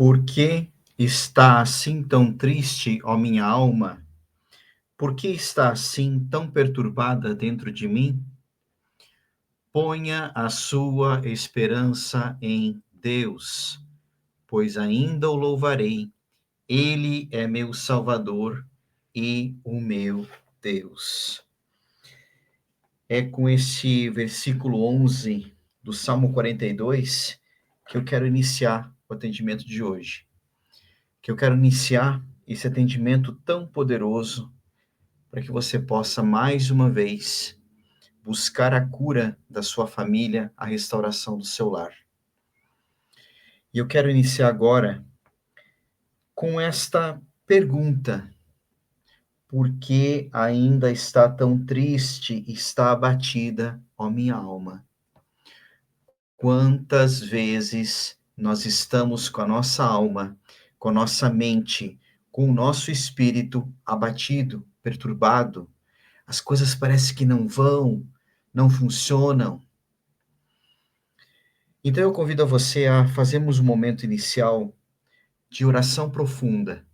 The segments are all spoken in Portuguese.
Por que está assim tão triste, ó minha alma? Por que está assim tão perturbada dentro de mim? Ponha a sua esperança em Deus, pois ainda o louvarei. Ele é meu Salvador e o meu Deus. É com esse versículo 11 do Salmo 42 que eu quero iniciar o atendimento de hoje. Que eu quero iniciar esse atendimento tão poderoso para que você possa, mais uma vez, buscar a cura da sua família, a restauração do seu lar. E eu quero iniciar agora com esta pergunta: por que ainda está tão triste e está abatida, ó minha alma? Quantas vezes nós estamos com a nossa alma, com a nossa mente, com o nosso espírito abatido, perturbado? As coisas parecem que não vão, não funcionam. Então eu convido a você a fazermos um momento inicial de oração profunda.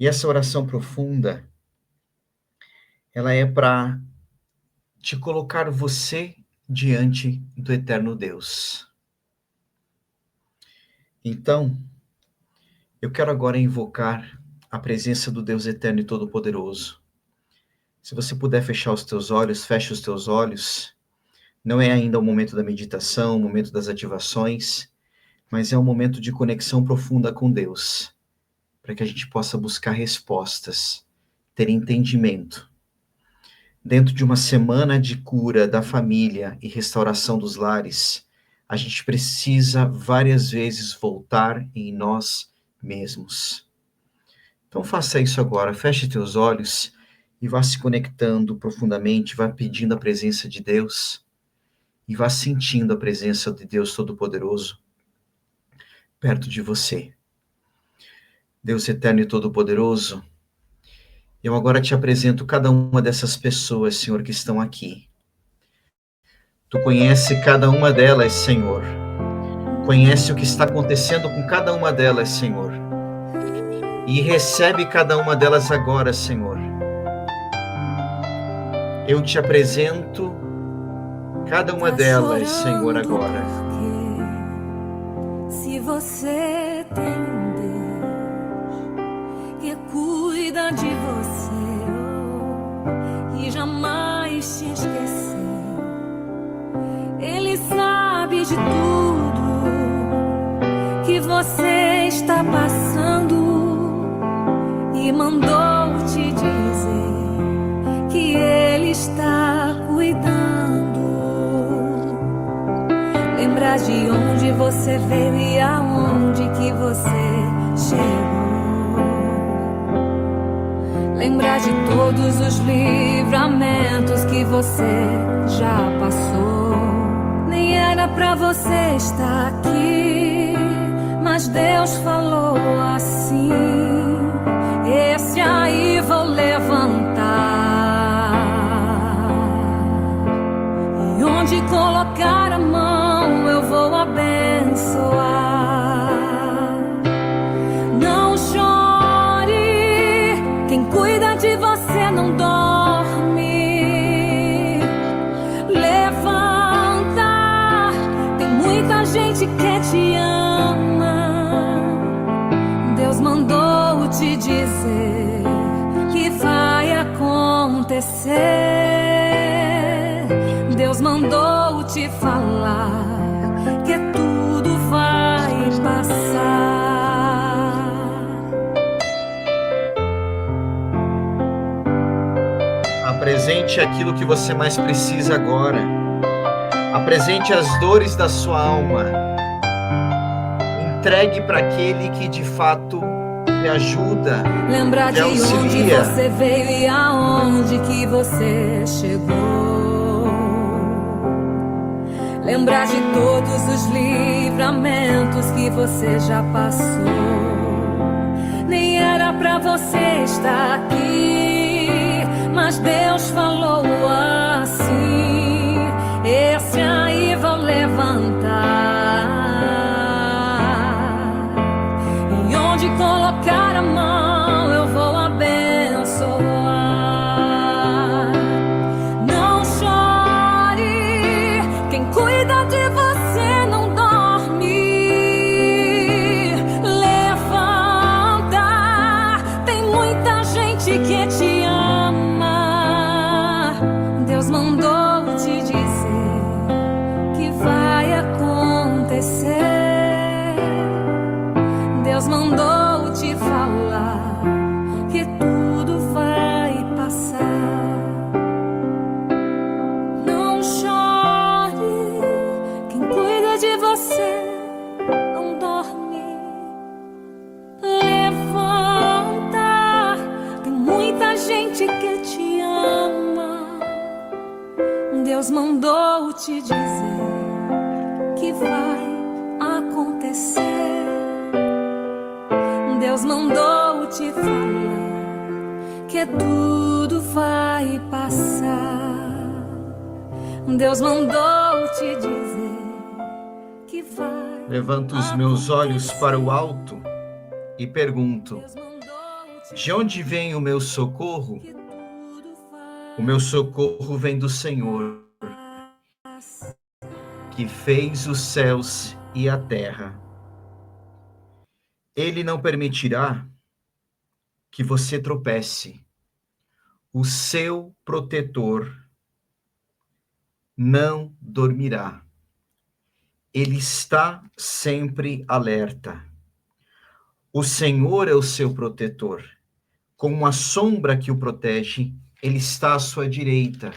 E essa oração profunda, ela é para te colocar você diante do eterno Deus. Então, eu quero agora invocar a presença do Deus eterno e todo-poderoso. Se você puder fechar os teus olhos, feche os teus olhos. Não é ainda o momento da meditação, o momento das ativações, mas é um momento de conexão profunda com Deus, para que a gente possa buscar respostas, ter entendimento. Dentro de uma semana de cura da família e restauração dos lares, a gente precisa várias vezes voltar em nós mesmos. Então faça isso agora, feche teus olhos e vá se conectando profundamente, vá pedindo a presença de Deus e vá sentindo a presença de Deus Todo-Poderoso perto de você. Deus eterno e todo-poderoso, eu agora te apresento cada uma dessas pessoas, Senhor, que estão aqui. Tu conhece cada uma delas, Senhor. Conhece o que está acontecendo com cada uma delas, Senhor. E recebe cada uma delas agora, Senhor. Eu te apresento cada uma delas, Senhor, agora. Se você tem um Deus que cuida de você e jamais te esqueceu, Ele sabe de tudo que você está passando e mandou te dizer que Ele está cuidando. Lembrar de onde você veio e aonde que você chegou. Lembrar de todos os livramentos que você já passou. Nem era pra você estar aqui, mas Deus falou assim: esse aí vou levantar, e onde colocar a mão eu vou abençoar. Não chore, quem cuida de você não dorme. Levanta, tem muita gente que te ama. Deus mandou te dizer que vai acontecer. Deus mandou te falar que tudo vai passar. Apresente aquilo que você mais precisa agora. Apresente as dores da sua alma. Entregue para aquele que de fato te ajuda. Lembrar de onde auxilia. você veio e aonde que você chegou. Lembrar de todos os livramentos que você já passou. Nem era pra você estar aqui, mas Deus falou assim: esse aí vou levantar, mandou te falar que tudo vai passar. Não chore, quem cuida de você não dorme. Levanta, tem muita gente que te ama. Deus mandou te dizer que vai acontecer. Deus mandou te falar que tudo vai passar. Deus mandou te dizer que vai. Levanto os meus olhos para o alto e pergunto: de onde vem o meu socorro? O meu socorro vem do Senhor, que fez os céus e a terra. Ele não permitirá que você tropece. O seu protetor não dormirá. Ele está sempre alerta. O Senhor é o seu protetor. Com uma sombra que o protege, ele está à sua direita.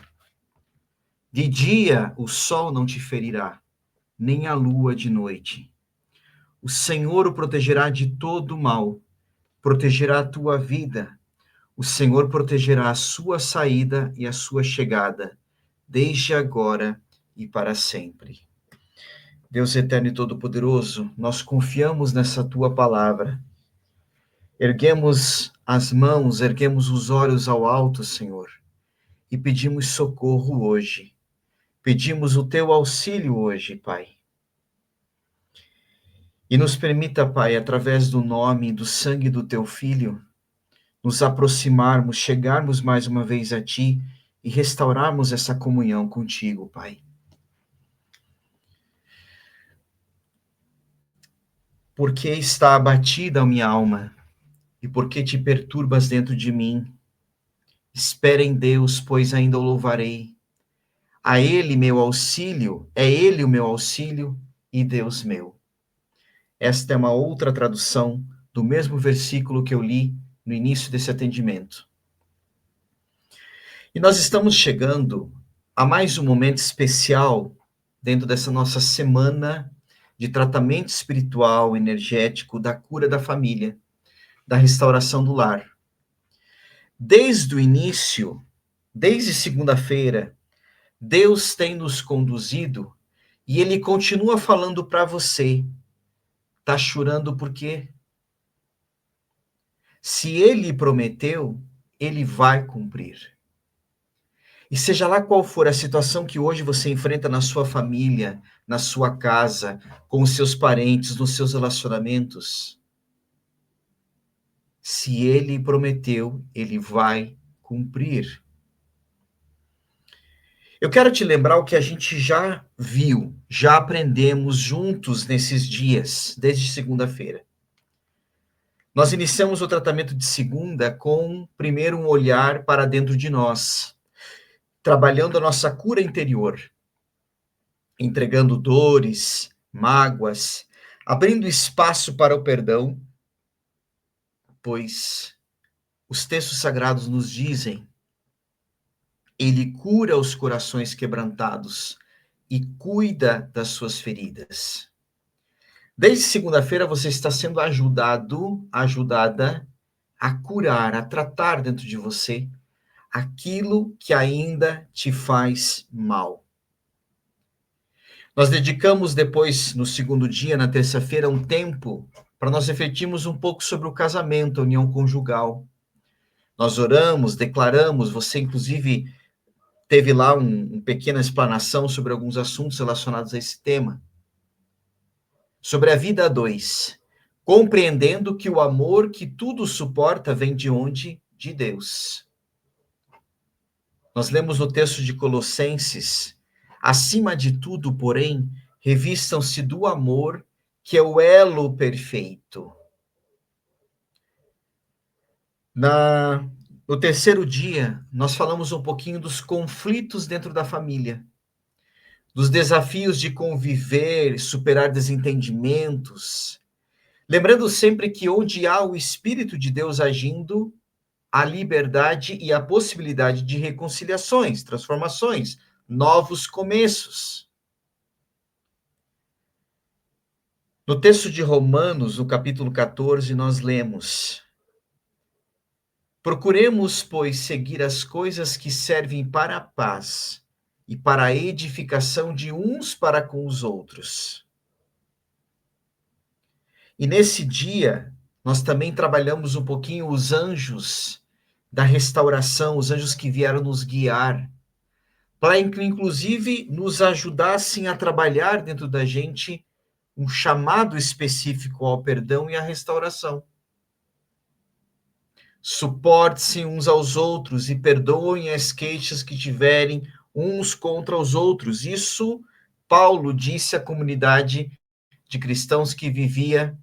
De dia o sol não te ferirá, nem a lua de noite. O Senhor o protegerá de todo mal, protegerá a tua vida. O Senhor protegerá a sua saída e a sua chegada, desde agora e para sempre. Deus eterno e todo-poderoso, nós confiamos nessa tua palavra. Erguemos as mãos, erguemos os olhos ao alto, Senhor, e pedimos socorro hoje. Pedimos o teu auxílio hoje, Pai. E nos permita, Pai, através do nome e do sangue do teu Filho, nos aproximarmos, chegarmos mais uma vez a Ti e restaurarmos essa comunhão contigo, Pai. Por que está abatida a minha alma? E por que te perturbas dentro de mim? Espera em Deus, pois ainda o louvarei. A Ele meu auxílio, é Ele o meu auxílio e Deus meu. Esta é uma outra tradução do mesmo versículo que eu li no início desse atendimento. E nós estamos chegando a mais um momento especial dentro dessa nossa semana de tratamento espiritual, energético, da cura da família, da restauração do lar. Desde o início, desde segunda-feira, Deus tem nos conduzido e Ele continua falando para você. Tá chorando por quê? Se Ele prometeu, Ele vai cumprir. E seja lá qual for a situação que hoje você enfrenta na sua família, na sua casa, com os seus parentes, nos seus relacionamentos, se Ele prometeu, Ele vai cumprir. Eu quero te lembrar o que a gente já viu, já aprendemos juntos nesses dias, desde segunda-feira. Nós iniciamos o tratamento de segunda com, primeiro, um olhar para dentro de nós, trabalhando a nossa cura interior, entregando dores, mágoas, abrindo espaço para o perdão, pois os textos sagrados nos dizem: Ele cura os corações quebrantados e cuida das suas feridas. Desde segunda-feira você está sendo ajudada a curar, a tratar dentro de você aquilo que ainda te faz mal. Nós dedicamos depois, no segundo dia, na terça-feira, um tempo para nós refletirmos um pouco sobre o casamento, a união conjugal. Nós oramos, declaramos, você inclusive teve lá uma pequena explanação sobre alguns assuntos relacionados a esse tema. Sobre a vida a dois, compreendendo que o amor que tudo suporta vem de onde? De Deus. Nós lemos no texto de Colossenses: acima de tudo, porém, revistam-se do amor, que é o elo perfeito. No terceiro dia, nós falamos um pouquinho dos conflitos dentro da família, dos desafios de conviver, superar desentendimentos, Lembrando sempre que onde há o Espírito de Deus agindo, há liberdade e a possibilidade de reconciliações, transformações, novos começos. No texto de Romanos, no capítulo 14, nós lemos: procuremos, pois, seguir as coisas que servem para a paz e para a edificação de uns para com os outros. E nesse dia, nós também trabalhamos um pouquinho os anjos da restauração, os anjos que vieram nos guiar, para que, inclusive, nos ajudassem a trabalhar dentro da gente um chamado específico ao perdão e à restauração. Suportem-se uns aos outros e perdoem as queixas que tiverem uns contra os outros. Isso Paulo disse à comunidade de cristãos que vivia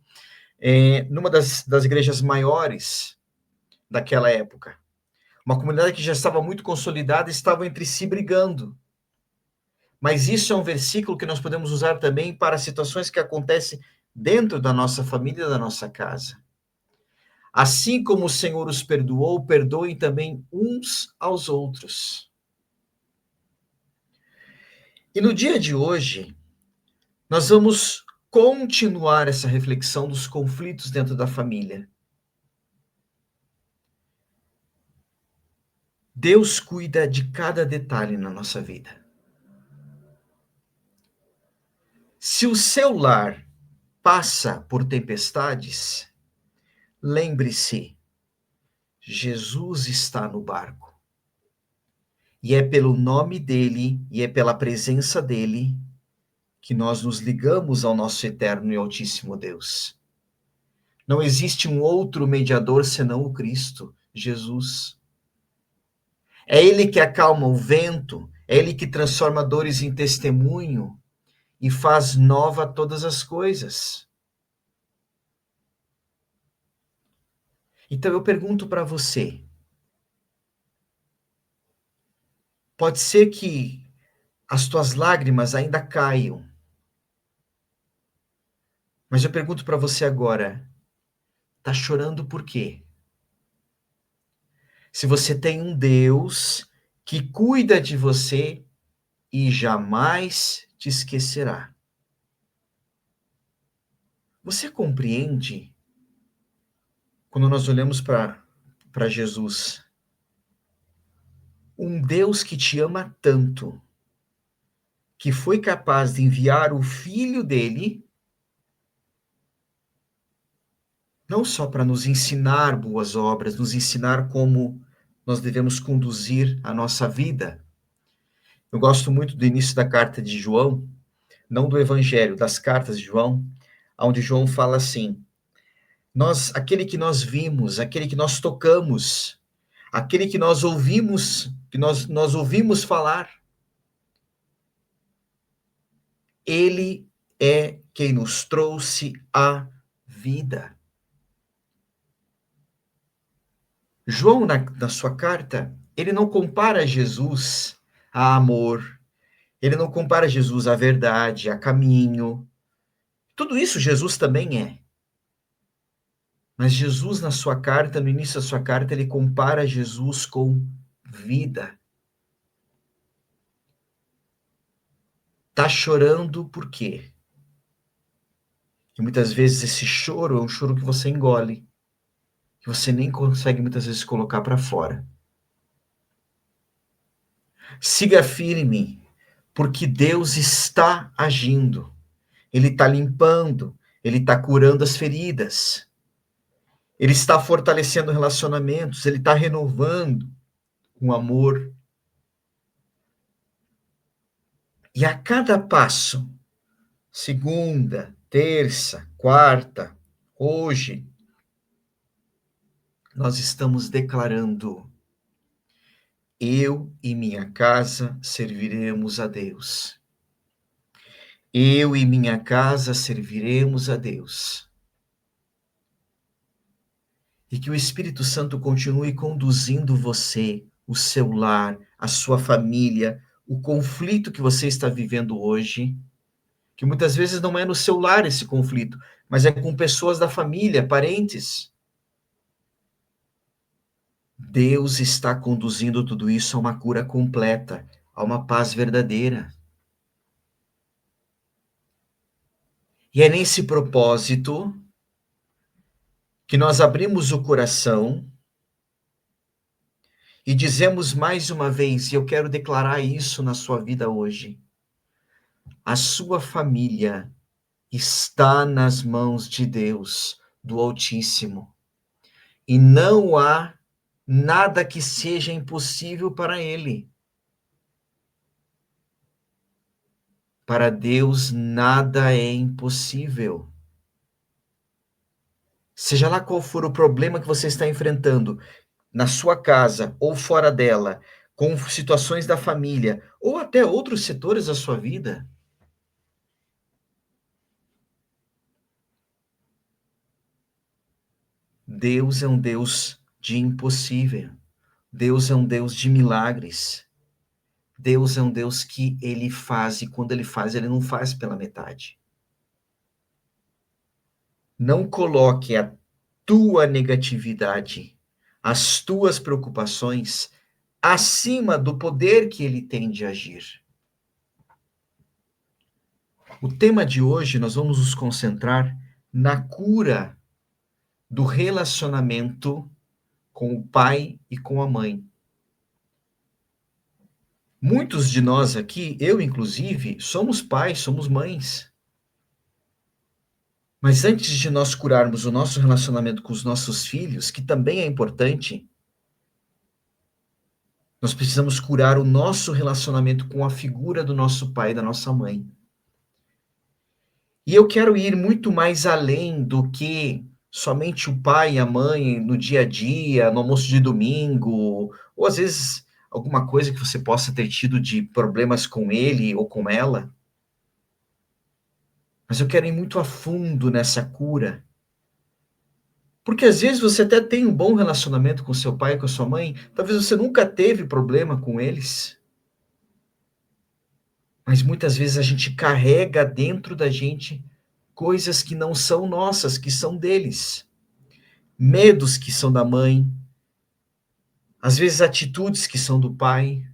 numa das igrejas maiores daquela época. Uma comunidade que já estava muito consolidada, estava entre si brigando. Mas isso é um versículo que nós podemos usar também para situações que acontecem dentro da nossa família, da nossa casa. Assim como o Senhor os perdoou, perdoem também uns aos outros. E no dia de hoje, nós vamos continuar essa reflexão dos conflitos dentro da família. Deus cuida de cada detalhe na nossa vida. Se o seu lar passa por tempestades, lembre-se, Jesus está no barco. E é pelo nome dele e é pela presença dele que nós nos ligamos ao nosso eterno e altíssimo Deus. Não existe um outro mediador senão o Cristo, Jesus. É ele que acalma o vento, é ele que transforma dores em testemunho e faz nova todas as coisas. Então eu pergunto para você, pode ser que as tuas lágrimas ainda caiam, mas eu pergunto para você agora, tá chorando por quê? Se você tem um Deus que cuida de você e jamais te esquecerá. Você compreende quando nós olhamos para Jesus? Um Deus que te ama tanto, que foi capaz de enviar o Filho dele, não só para nos ensinar boas obras, nos ensinar como nós devemos conduzir a nossa vida. Eu gosto muito do início da carta de João, não do Evangelho, das cartas de João, onde João fala assim: aquele que nós vimos, aquele que nós tocamos, aquele que nós ouvimos, que nós ouvimos falar, ele é quem nos trouxe a vida. João, na sua carta, ele não compara Jesus a amor, ele não compara Jesus à verdade, a caminho. Tudo isso Jesus também é. Mas Jesus, na sua carta, no início da sua carta, ele compara Jesus com vida. Tá chorando por quê? E muitas vezes esse choro é um choro que você engole, que você nem consegue muitas vezes colocar para fora. Siga firme, porque Deus está agindo. Ele está limpando, ele está curando as feridas. Ele está fortalecendo relacionamentos, ele está renovando o amor. E a cada passo, segunda, terça, quarta, hoje, nós estamos declarando: eu e minha casa serviremos a Deus. Eu e minha casa serviremos a Deus. E que o Espírito Santo continue conduzindo você, o seu lar, a sua família, o conflito que você está vivendo hoje, que muitas vezes não é no seu lar esse conflito, mas é com pessoas da família, parentes. Deus está conduzindo tudo isso a uma cura completa, a uma paz verdadeira. E é nesse propósito que nós abrimos o coração e dizemos mais uma vez, e eu quero declarar isso na sua vida hoje: a sua família está nas mãos de Deus, do Altíssimo, e não há nada que seja impossível para Ele. Para Deus, nada é impossível. Seja lá qual for o problema que você está enfrentando, na sua casa ou fora dela, com situações da família, ou até outros setores da sua vida, Deus é um Deus de impossível. Deus é um Deus de milagres. Deus é um Deus que ele faz, e quando ele faz, ele não faz pela metade. Não coloque a tua negatividade, as tuas preocupações, acima do poder que ele tem de agir. O tema de hoje, nós vamos nos concentrar na cura do relacionamento com o pai e com a mãe. Muitos de nós aqui, eu inclusive, somos pais, somos mães. Mas antes de nós curarmos o nosso relacionamento com os nossos filhos, que também é importante, nós precisamos curar o nosso relacionamento com a figura do nosso pai e da nossa mãe. E eu quero ir muito mais além do que somente o pai e a mãe no dia a dia, no almoço de domingo, ou às vezes alguma coisa que você possa ter tido de problemas com ele ou com ela. Mas eu quero ir muito a fundo nessa cura. Porque às vezes você até tem um bom relacionamento com seu pai e com a sua mãe, talvez você nunca teve problema com eles. Mas muitas vezes a gente carrega dentro da gente coisas que não são nossas, que são deles. Medos que são da mãe, às vezes atitudes que são do pai.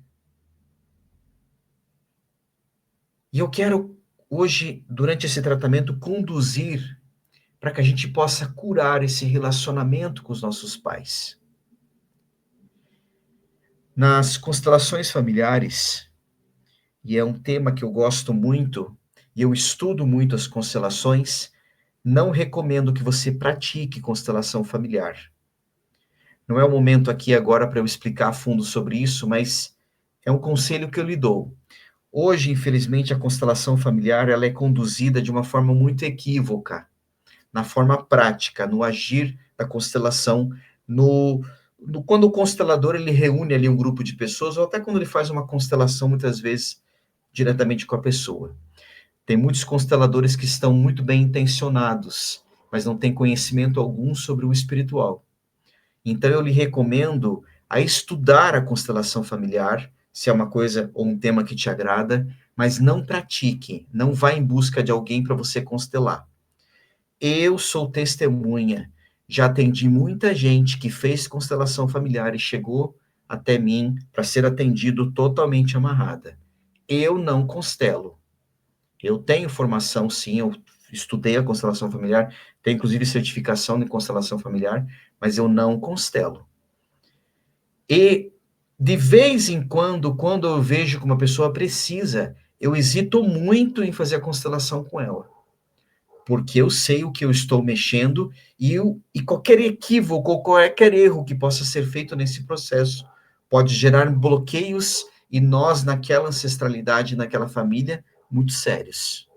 E eu quero hoje, durante esse tratamento, conduzir para que a gente possa curar esse relacionamento com os nossos pais. Nas constelações familiares, e é um tema que eu gosto muito, e eu estudo muito as constelações, não recomendo que você pratique constelação familiar. Não é o momento aqui agora para eu explicar a fundo sobre isso, mas é um conselho que eu lhe dou. Hoje, infelizmente, a constelação familiar ela é conduzida de uma forma muito equívoca, na forma prática, no agir da constelação, quando o constelador ele reúne ali um grupo de pessoas, ou até quando ele faz uma constelação, muitas vezes, diretamente com a pessoa. Tem muitos consteladores que estão muito bem intencionados, mas não têm conhecimento algum sobre o espiritual. Então, eu lhe recomendo a estudar a constelação familiar, se é uma coisa ou um tema que te agrada, mas não pratique, não vá em busca de alguém para você constelar. Eu sou testemunha, já atendi muita gente que fez constelação familiar e chegou até mim para ser atendido totalmente amarrada. Eu não constelo. Eu tenho formação, sim, eu estudei a constelação familiar, tenho inclusive certificação em constelação familiar, mas eu não constelo. E, de vez em quando eu vejo que uma pessoa precisa, eu hesito muito em fazer a constelação com ela. Porque eu sei o que eu estou mexendo e qualquer equívoco ou qualquer erro que possa ser feito nesse processo pode gerar bloqueios e nós, naquela ancestralidade, naquela família, muito sérios.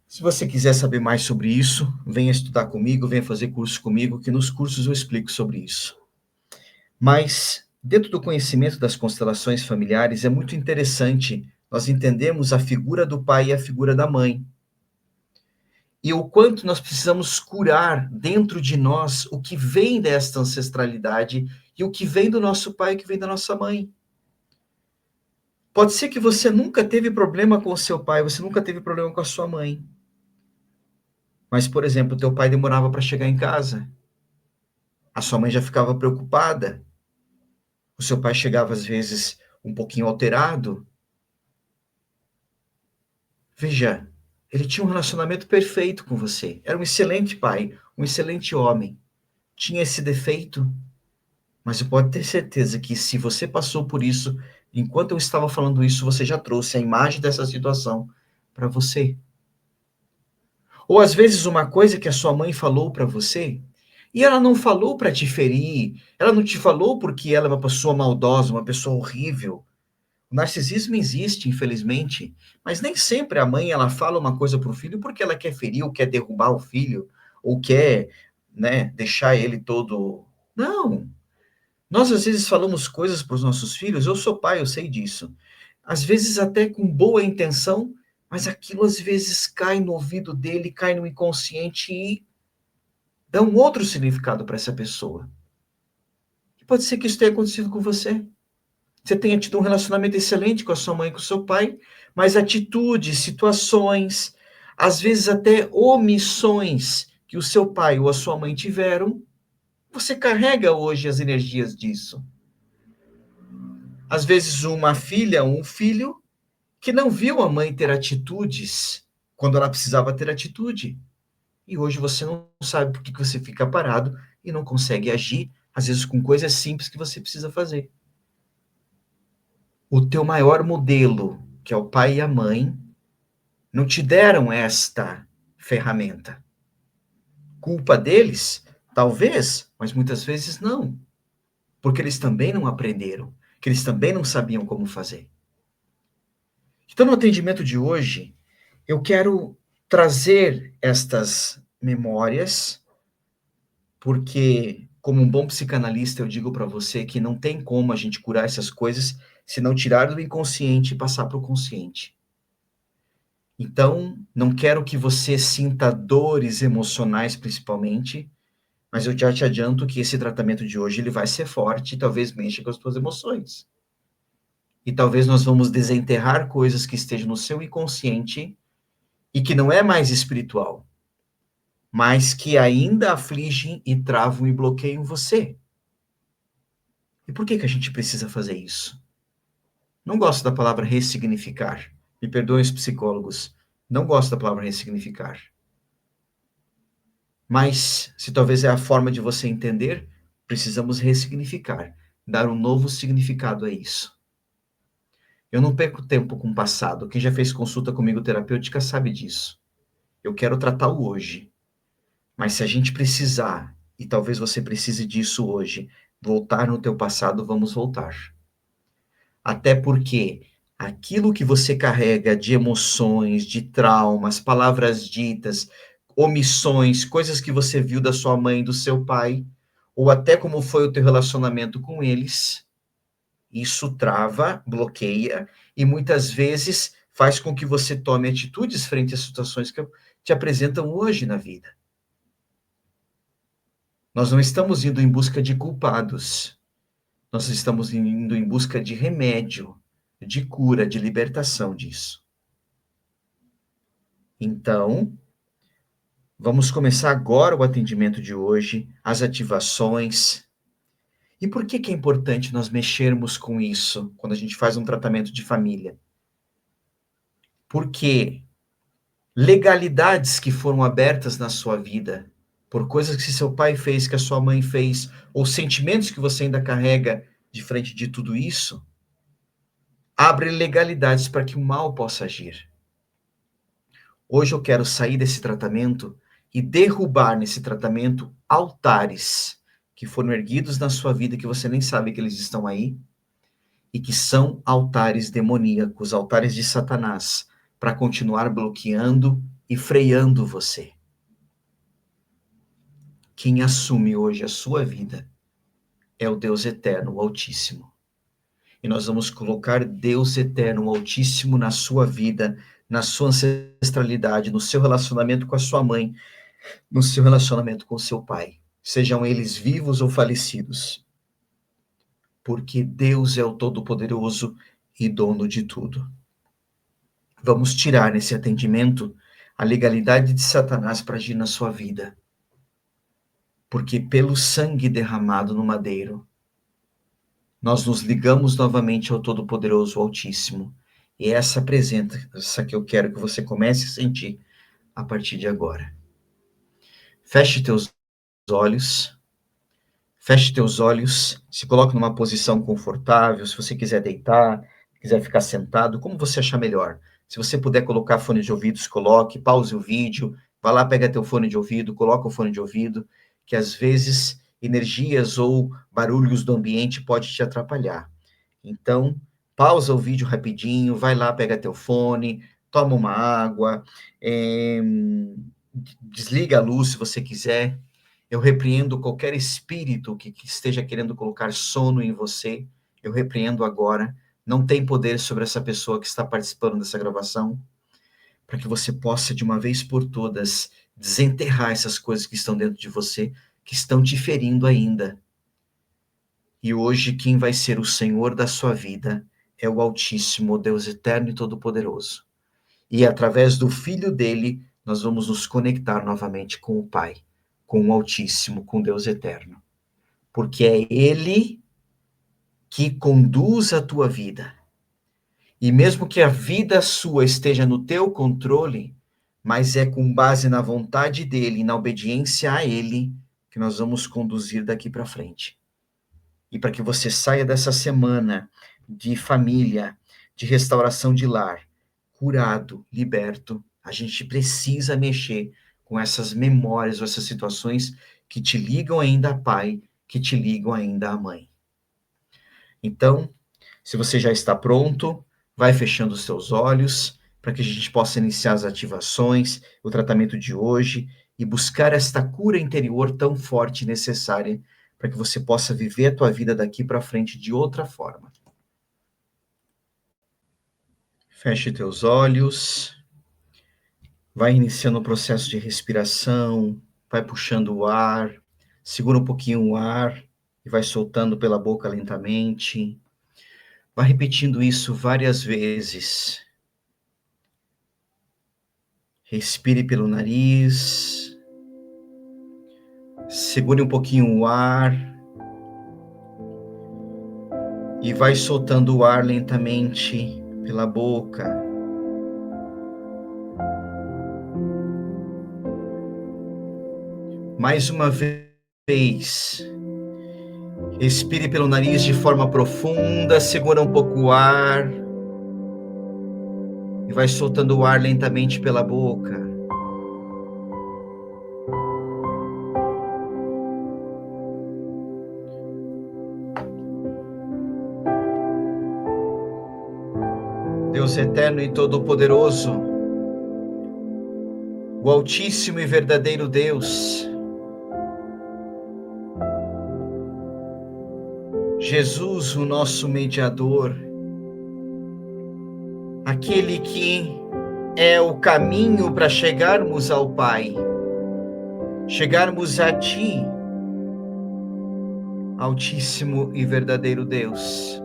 Se você quiser saber mais sobre isso, venha estudar comigo, venha fazer curso comigo, que nos cursos eu explico sobre isso. Mas, dentro do conhecimento das constelações familiares, é muito interessante nós entendemos a figura do pai e a figura da mãe. E o quanto nós precisamos curar dentro de nós o que vem desta ancestralidade e o que vem do nosso pai e o que vem da nossa mãe. Pode ser que você nunca teve problema com o seu pai, você nunca teve problema com a sua mãe. Mas, por exemplo, teu pai demorava para chegar em casa, a sua mãe já ficava preocupada, o seu pai chegava às vezes um pouquinho alterado. Veja, ele tinha um relacionamento perfeito com você, era um excelente pai, um excelente homem. Tinha esse defeito, mas eu pode ter certeza que se você passou por isso, enquanto eu estava falando isso, você já trouxe a imagem dessa situação para você. Ou às vezes uma coisa que a sua mãe falou para você, e ela não falou para te ferir, ela não te falou porque ela é uma pessoa maldosa, uma pessoa horrível. O narcisismo existe, infelizmente, mas nem sempre a mãe ela fala uma coisa para o filho porque ela quer ferir ou quer derrubar o filho, ou quer, né, deixar ele todo. Não. Nós às vezes falamos coisas para os nossos filhos, eu sou pai, eu sei disso. Às vezes até com boa intenção, mas aquilo às vezes cai no ouvido dele, cai no inconsciente e dá um outro significado para essa pessoa. E pode ser que isso tenha acontecido com você. Você tenha tido um relacionamento excelente com a sua mãe e com o seu pai, mas atitudes, situações, às vezes até omissões que o seu pai ou a sua mãe tiveram, você carrega hoje as energias disso. Às vezes uma filha ou um filho que não viu a mãe ter atitudes quando ela precisava ter atitude. E hoje você não sabe por que você fica parado e não consegue agir, às vezes com coisas simples que você precisa fazer. O teu maior modelo, que é o pai e a mãe, não te deram esta ferramenta. Culpa deles? Talvez, mas muitas vezes não. Porque eles também não aprenderam, que eles também não sabiam como fazer. Então, no atendimento de hoje, eu quero trazer estas memórias, porque, como um bom psicanalista, eu digo para você que não tem como a gente curar essas coisas se não tirar do inconsciente e passar para o consciente. Então, não quero que você sinta dores emocionais, principalmente, mas eu já te adianto que esse tratamento de hoje ele vai ser forte e talvez mexa com as tuas emoções. E talvez nós vamos desenterrar coisas que estejam no seu inconsciente e que não é mais espiritual, mas que ainda afligem e travam e bloqueiam você. E por que que a gente precisa fazer isso? Não gosto da palavra ressignificar. Me perdoem os psicólogos. Não gosto da palavra ressignificar. Mas, se talvez é a forma de você entender, precisamos ressignificar, dar um novo significado a isso. Eu não perco tempo com o passado. Quem já fez consulta comigo terapêutica sabe disso. Eu quero tratar o hoje. Mas se a gente precisar, e talvez você precise disso hoje, voltar no teu passado, vamos voltar. Até porque aquilo que você carrega de emoções, de traumas, palavras ditas, omissões, coisas que você viu da sua mãe, do seu pai, ou até como foi o teu relacionamento com eles, isso trava, bloqueia e muitas vezes faz com que você tome atitudes frente às situações que te apresentam hoje na vida. Nós não estamos indo em busca de culpados. Nós estamos indo em busca de remédio, de cura, de libertação disso. Então, vamos começar agora o atendimento de hoje, as ativações. E por que que é importante nós mexermos com isso quando a gente faz um tratamento de família? Porque legalidades que foram abertas na sua vida, por coisas que seu pai fez, que a sua mãe fez, ou sentimentos que você ainda carrega de frente de tudo isso, abre legalidades para que o mal possa agir. Hoje eu quero sair desse tratamento e derrubar nesse tratamento altares que foram erguidos na sua vida que você nem sabe que eles estão aí e que são altares demoníacos, altares de Satanás, para continuar bloqueando e freando você. Quem assume hoje a sua vida é o Deus Eterno, o Altíssimo. E nós vamos colocar Deus Eterno, o Altíssimo, na sua vida, na sua ancestralidade, no seu relacionamento com a sua mãe, no seu relacionamento com o seu pai, sejam eles vivos ou falecidos. Porque Deus é o Todo-Poderoso e dono de tudo. Vamos tirar nesse atendimento a legalidade de Satanás para agir na sua vida. Porque pelo sangue derramado no madeiro, nós nos ligamos novamente ao Todo-Poderoso, ao Altíssimo. E é essa presença que eu quero que você comece a sentir a partir de agora. Feche teus olhos. Feche teus olhos, se coloque numa posição confortável, se você quiser deitar, quiser ficar sentado, como você achar melhor. Se você puder colocar fone de ouvidos, coloque, pause o vídeo, vá lá, pega teu fone de ouvido, coloca o fone de ouvido, que às vezes energias ou barulhos do ambiente pode te atrapalhar. Então, pausa o vídeo rapidinho, vai lá, pega teu fone, toma uma água, desliga a luz se você quiser. Eu repreendo qualquer espírito que esteja querendo colocar sono em você. Eu repreendo agora. Não tem poder sobre essa pessoa que está participando dessa gravação, para que você possa, de uma vez por todas, desenterrar essas coisas que estão dentro de você, que estão te ferindo ainda. E hoje, quem vai ser o Senhor da sua vida é o Altíssimo, Deus Eterno e Todo-Poderoso. E através do Filho dele, nós vamos nos conectar novamente com o Pai, com o Altíssimo, com Deus Eterno. Porque é Ele que conduz a tua vida. E mesmo que a vida sua esteja no teu controle, mas é com base na vontade dEle, na obediência a Ele, que nós vamos conduzir daqui para frente. E para que você saia dessa semana de família, de restauração de lar, curado, liberto, a gente precisa mexer com essas memórias ou essas situações que te ligam ainda a pai, que te ligam ainda a mãe. Então, se você já está pronto, vai fechando os seus olhos para que a gente possa iniciar as ativações, o tratamento de hoje e buscar esta cura interior tão forte e necessária para que você possa viver a tua vida daqui para frente de outra forma. Feche teus olhos. Vai iniciando o processo de respiração, vai puxando o ar, segura um pouquinho o ar e vai soltando pela boca lentamente. Vai repetindo isso várias vezes. Respire pelo nariz. Segure um pouquinho o ar. E vai soltando o ar lentamente pela boca. Mais uma vez. Respire pelo nariz de forma profunda, segura um pouco o ar e vai soltando o ar lentamente pela boca. Deus eterno e todo-poderoso, o Altíssimo e verdadeiro Deus, Jesus, o nosso mediador, aquele que é o caminho para chegarmos ao Pai, chegarmos a Ti, Altíssimo e verdadeiro Deus.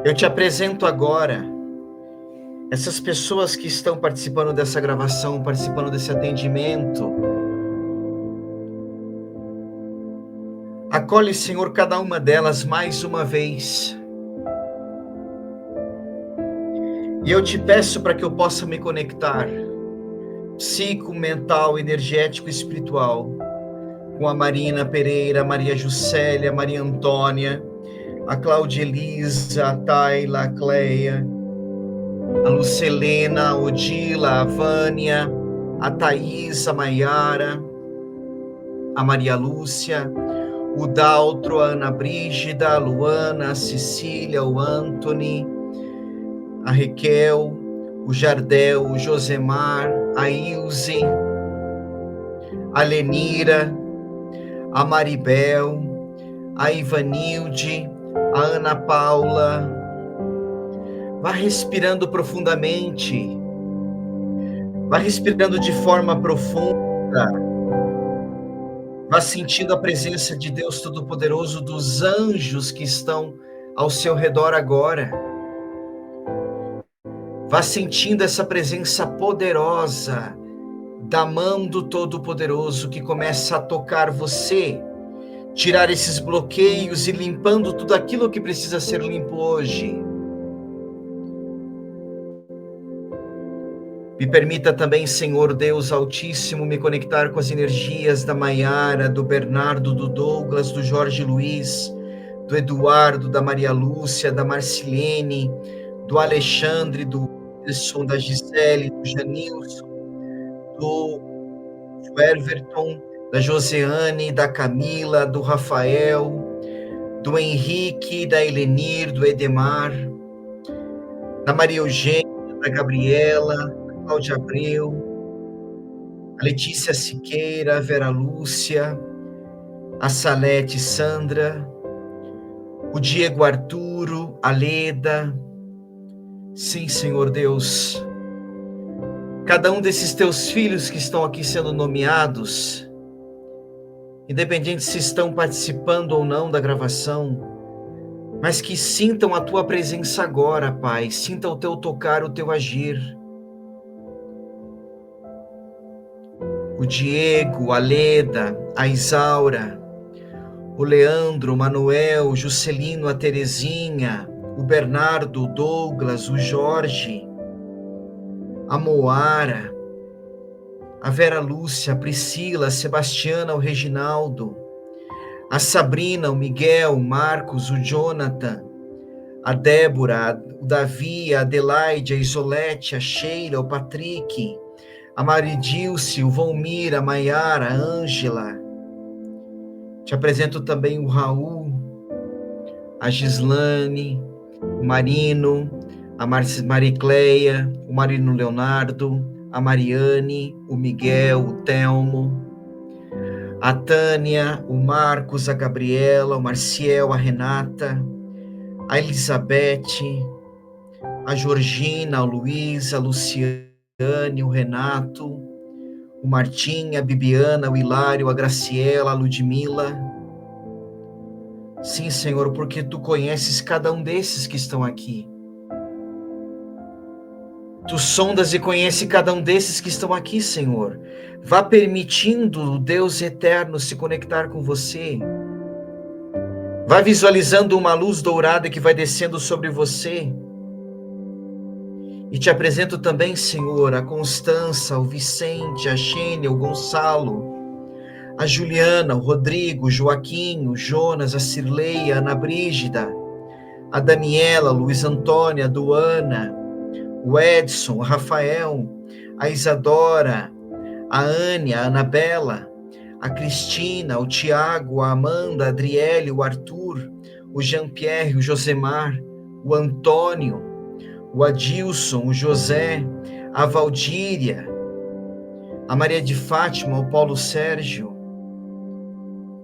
Eu te apresento agora essas pessoas que estão participando dessa gravação, participando desse atendimento. Acolhe, Senhor, cada uma delas mais uma vez. E eu te peço para que eu possa me conectar, psico, mental, energético e espiritual, com a Marina Pereira, a Maria Juscelia, a Maria Antônia, a Cláudia Elisa, a Tayla, a Cleia, a Lucelena, a Odila, a Vânia, a Thaís, a Maiara, a Maria Lúcia, o Daltro, a Ana Brígida, a Luana, a Cecília, o Anthony, a Raquel, o Jardel, o Josemar, a Ilze, a Lenira, a Maribel, a Ivanilde, a Ana Paula. Vá respirando profundamente, vá respirando de forma profunda. Vá sentindo a presença de Deus Todo-Poderoso, dos anjos que estão ao seu redor agora. Vá sentindo essa presença poderosa da mão do Todo-Poderoso que começa a tocar você, tirar esses bloqueios e limpando tudo aquilo que precisa ser limpo hoje. Me permita também, Senhor Deus Altíssimo, me conectar com as energias da Maiara, do Bernardo, do Douglas, do Jorge Luiz, do Eduardo, da Maria Lúcia, da Marcilene, do Alexandre, do Wilson, da Gisele, do Janilson, do Everton, da Joseane, da Camila, do Rafael, do Henrique, da Helenir, do Edemar, da Maria Eugênia, da Gabriela, da Cláudia Abreu, a Letícia Siqueira, a Vera Lúcia, a Salete Sandra, o Diego Arturo, a Leda. Sim, Senhor Deus, cada um desses teus filhos que estão aqui sendo nomeados, independente se estão participando ou não da gravação, mas que sintam a tua presença agora, Pai, sintam o teu tocar, o teu agir. O Diego, a Leda, a Isaura, o Leandro, o Manuel, o Juscelino, a Terezinha, o Bernardo, o Douglas, o Jorge, a Moara, a Vera Lúcia, a Priscila, a Sebastiana, o Reginaldo, a Sabrina, o Miguel, o Marcos, o Jonathan, a Débora, o Davi, a Adelaide, a Isolete, a Sheila, o Patrick, a Maridilce, o Volmir, a Maiara, a Ângela. Te apresento também o Raul, a Gislane, o Marino, a Maricleia, o Marino Leonardo, a Mariane, o Miguel, o Telmo, a Tânia, o Marcos, a Gabriela, o Marciel, a Renata, a Elizabeth, a Georgina, a Luísa, a Luciane, o Renato, o Martim, a Bibiana, o Hilário, a Graciela, a Ludmila. Sim, Senhor, porque Tu conheces cada um desses que estão aqui. Tu sondas e conheces cada um desses que estão aqui, Senhor. Vá permitindo o Deus eterno se conectar com você. Vá visualizando uma luz dourada que vai descendo sobre você. E te apresento também, Senhor, a Constança, o Vicente, a Xênia, o Gonçalo, a Juliana, o Rodrigo, o Joaquim, o Jonas, a Cirlei, a Ana Brígida, a Daniela, o Luiz Antônio, a Duana, o Edson, o Rafael, a Isadora, a Anne, a Anabela, a Cristina, o Tiago, a Amanda, a Adriele, o Arthur, o Jean-Pierre, o Josemar, o Antônio, o Adilson, o José, a Valdíria, a Maria de Fátima, o Paulo Sérgio.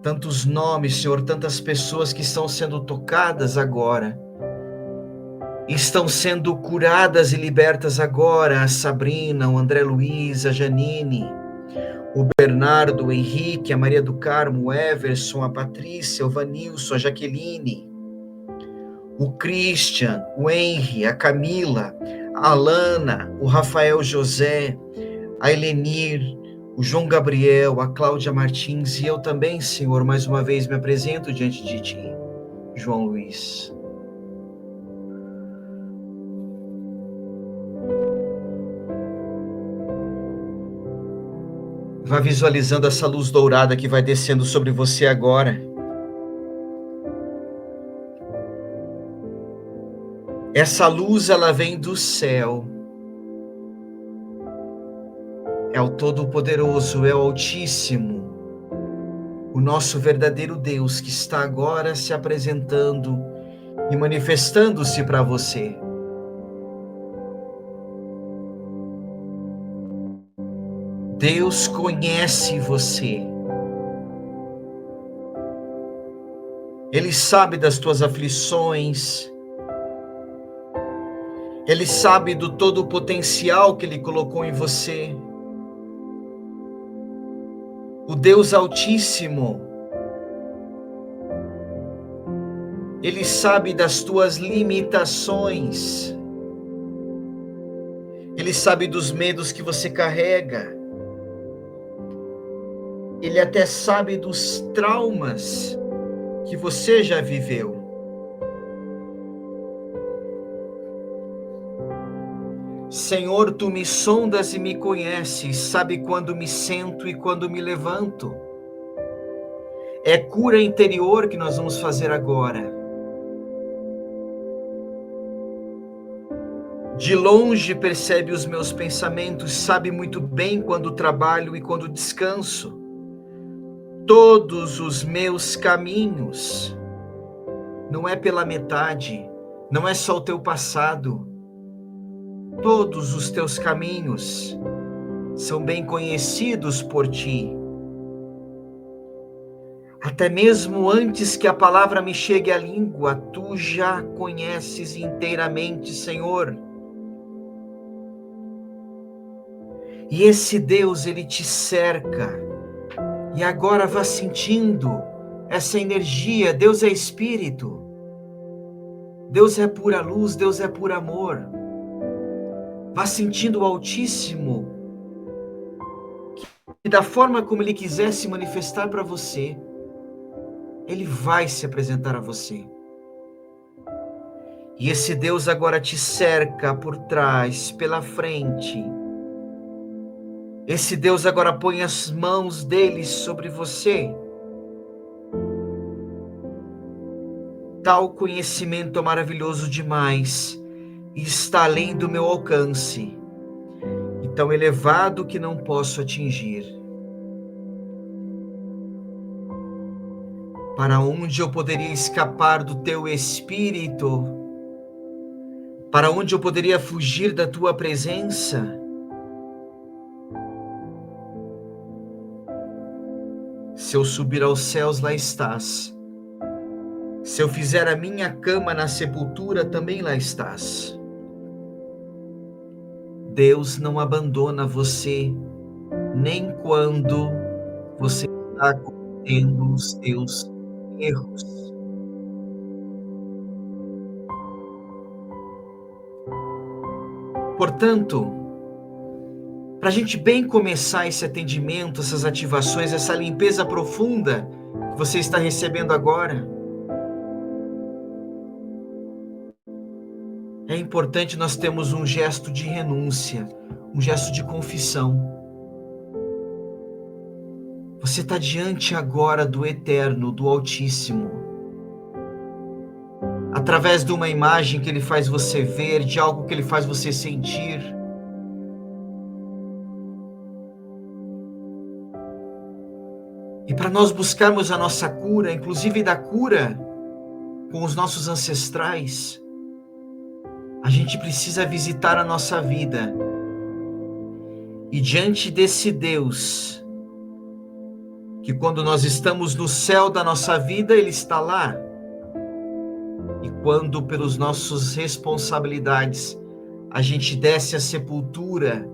Tantos nomes, Senhor, tantas pessoas que estão sendo tocadas agora, estão sendo curadas e libertas agora. A Sabrina, o André Luiz, a Janine, o Bernardo, o Henrique, a Maria do Carmo, o Everson, a Patrícia, o Vanilson, a Jaqueline, o Christian, o Henry, a Camila, a Alana, o Rafael José, a Helenir, o João Gabriel, a Cláudia Martins, e eu também, Senhor, mais uma vez me apresento diante de Ti, João Luiz. Vá visualizando essa luz dourada que vai descendo sobre você agora. Essa luz, ela vem do céu. É o Todo-Poderoso, é o Altíssimo, o nosso verdadeiro Deus que está agora se apresentando e manifestando-se para você. Deus conhece você. Ele sabe das tuas aflições. Ele sabe do todo o potencial que Ele colocou em você. O Deus Altíssimo, Ele sabe das tuas limitações. Ele sabe dos medos que você carrega. Ele até sabe dos traumas que você já viveu. Senhor, tu me sondas e me conheces, sabe quando me sento e quando me levanto. É cura interior que nós vamos fazer agora. De longe percebe os meus pensamentos, sabe muito bem quando trabalho e quando descanso. Todos os meus caminhos. Não é pela metade, não é só o teu passado. Todos os teus caminhos são bem conhecidos por ti. Até mesmo antes que a palavra me chegue à língua, tu já conheces inteiramente, Senhor. E esse Deus, ele te cerca. E agora vá sentindo essa energia. Deus é Espírito. Deus é pura luz, Deus é puro amor. Vá sentindo o Altíssimo. E da forma como Ele quiser se manifestar para você, Ele vai se apresentar a você. E esse Deus agora te cerca por trás, pela frente. Esse Deus agora põe as mãos dele sobre você. Tal conhecimento é maravilhoso demais e está além do meu alcance, e tão elevado que não posso atingir. Para onde eu poderia escapar do teu Espírito? Para onde eu poderia fugir da tua presença? Se eu subir aos céus, lá estás. Se eu fizer a minha cama na sepultura, também lá estás. Deus não abandona você, nem quando você está cometendo os teus erros. Portanto, para a gente bem começar esse atendimento, essas ativações, essa limpeza profunda que você está recebendo agora, é importante nós termos um gesto de renúncia, um gesto de confissão. Você está diante agora do Eterno, do Altíssimo. Através de uma imagem que Ele faz você ver, de algo que Ele faz você sentir. E para nós buscarmos a nossa cura, inclusive da cura com os nossos ancestrais, a gente precisa visitar a nossa vida. E diante desse Deus, que quando nós estamos no céu da nossa vida, Ele está lá. E quando pelas nossas responsabilidades a gente desce à sepultura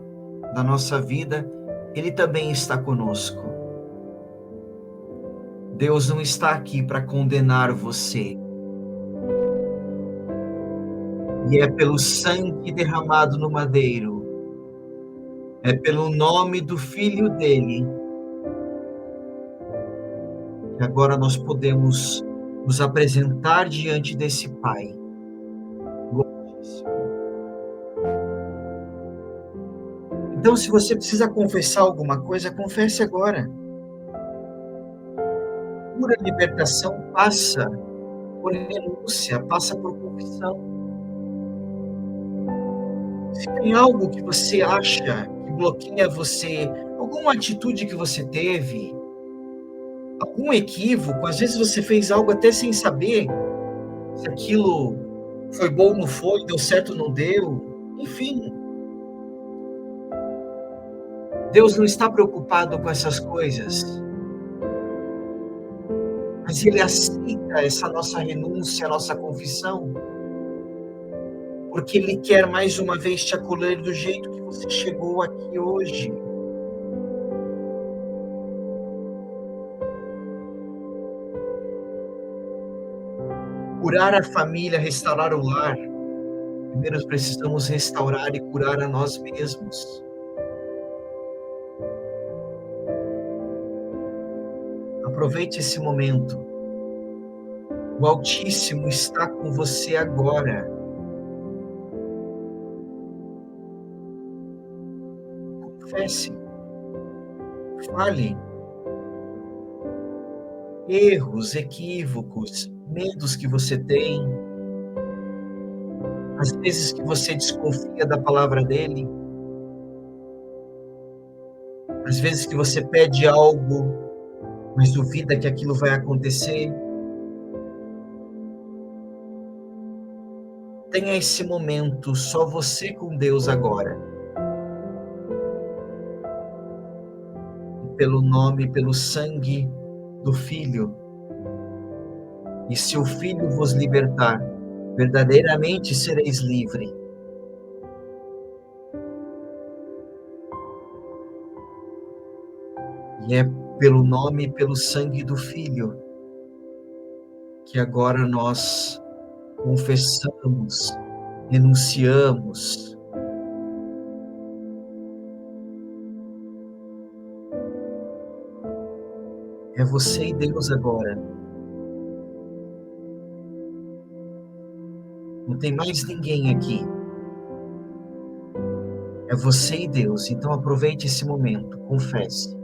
da nossa vida, Ele também está conosco. Deus não está aqui para condenar você. E é pelo sangue derramado no madeiro, é pelo nome do Filho dele, que agora nós podemos nos apresentar diante desse Pai. Então, se você precisa confessar alguma coisa, confesse agora. Pura libertação passa por renúncia, passa por confissão. Se tem algo que você acha que bloqueia você, alguma atitude que você teve, algum equívoco, às vezes você fez algo até sem saber se aquilo foi bom ou não foi, deu certo ou não deu, enfim. Deus não está preocupado com essas coisas, mas Ele aceita essa nossa renúncia, a nossa confissão, porque Ele quer mais uma vez te acolher do jeito que você chegou aqui hoje. Curar a família, restaurar o lar, Primeiro precisamos restaurar e curar a nós mesmos. Aproveite esse momento. O Altíssimo está com você agora. Confesse, fale. Erros, equívocos, medos que você tem, às vezes que você desconfia da palavra dele, às vezes que você pede algo, mas duvida que aquilo vai acontecer. Tenha esse momento só você com Deus agora. E pelo nome, pelo sangue do Filho. E se o Filho vos libertar, verdadeiramente sereis livre. E é pelo nome e pelo sangue do Filho que agora nós confessamos, renunciamos. É você e Deus agora. Não tem mais ninguém aqui. É você e Deus. Então aproveite esse momento, confesse.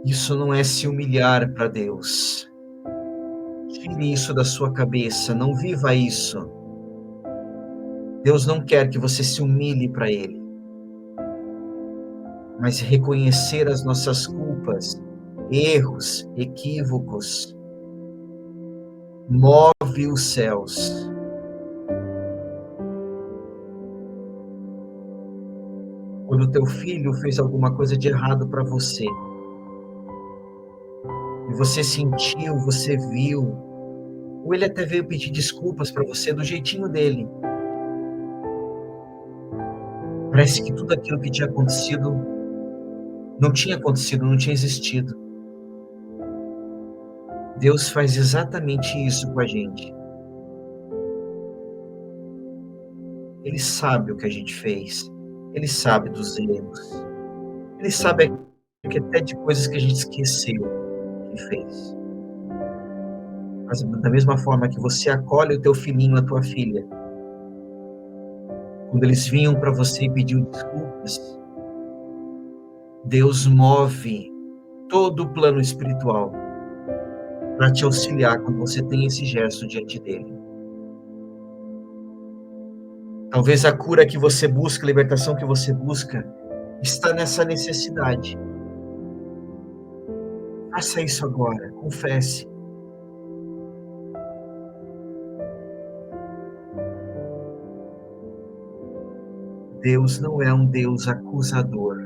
Isso não é se humilhar para Deus. Tire isso da sua cabeça, não viva isso. Deus não quer que você se humilhe para Ele, mas reconhecer as nossas culpas, erros, equívocos, move os céus. Quando o teu filho fez alguma coisa de errado para você, e você sentiu, você viu, ou ele até veio pedir desculpas para você do jeitinho dele. Parece que tudo aquilo que tinha acontecido não tinha acontecido, não tinha existido. Deus faz exatamente isso com a gente. Ele sabe o que a gente fez. Ele sabe dos erros. Ele sabe que até de coisas que a gente esqueceu que fez. Mas da mesma forma que você acolhe o teu filhinho, a tua filha, quando eles vinham para você e pediam desculpas, Deus move todo o plano espiritual para te auxiliar quando você tem esse gesto diante dele. Talvez a cura que você busca, a libertação que você busca, está nessa necessidade. Faça isso agora, confesse. Deus não é um Deus acusador.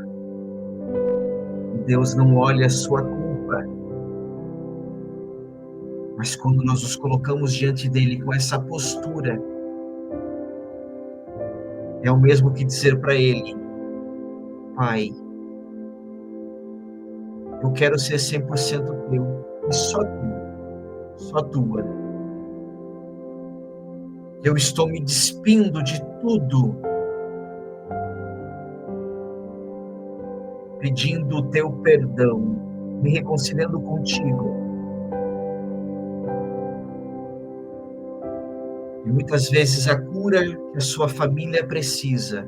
Deus não olha a sua culpa. Mas quando nós nos colocamos diante dele com essa postura, é o mesmo que dizer para ele: Pai, eu quero ser 100% teu, e só tu, só tua. Eu estou me despindo de tudo, pedindo o teu perdão, me reconciliando contigo. E muitas vezes a cura que a sua família precisa,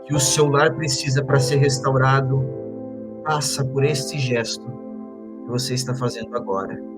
que o seu lar precisa para ser restaurado, passa por este gesto que você está fazendo agora.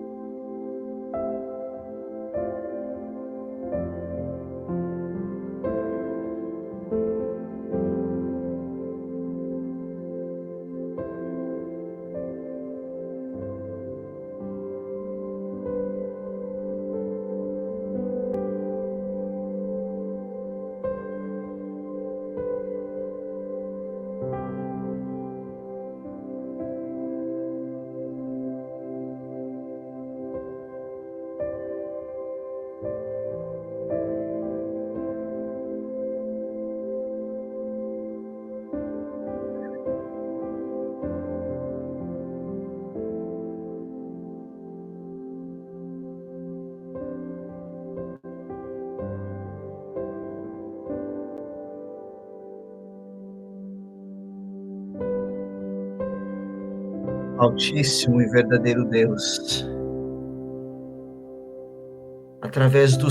Altíssimo e verdadeiro Deus, através do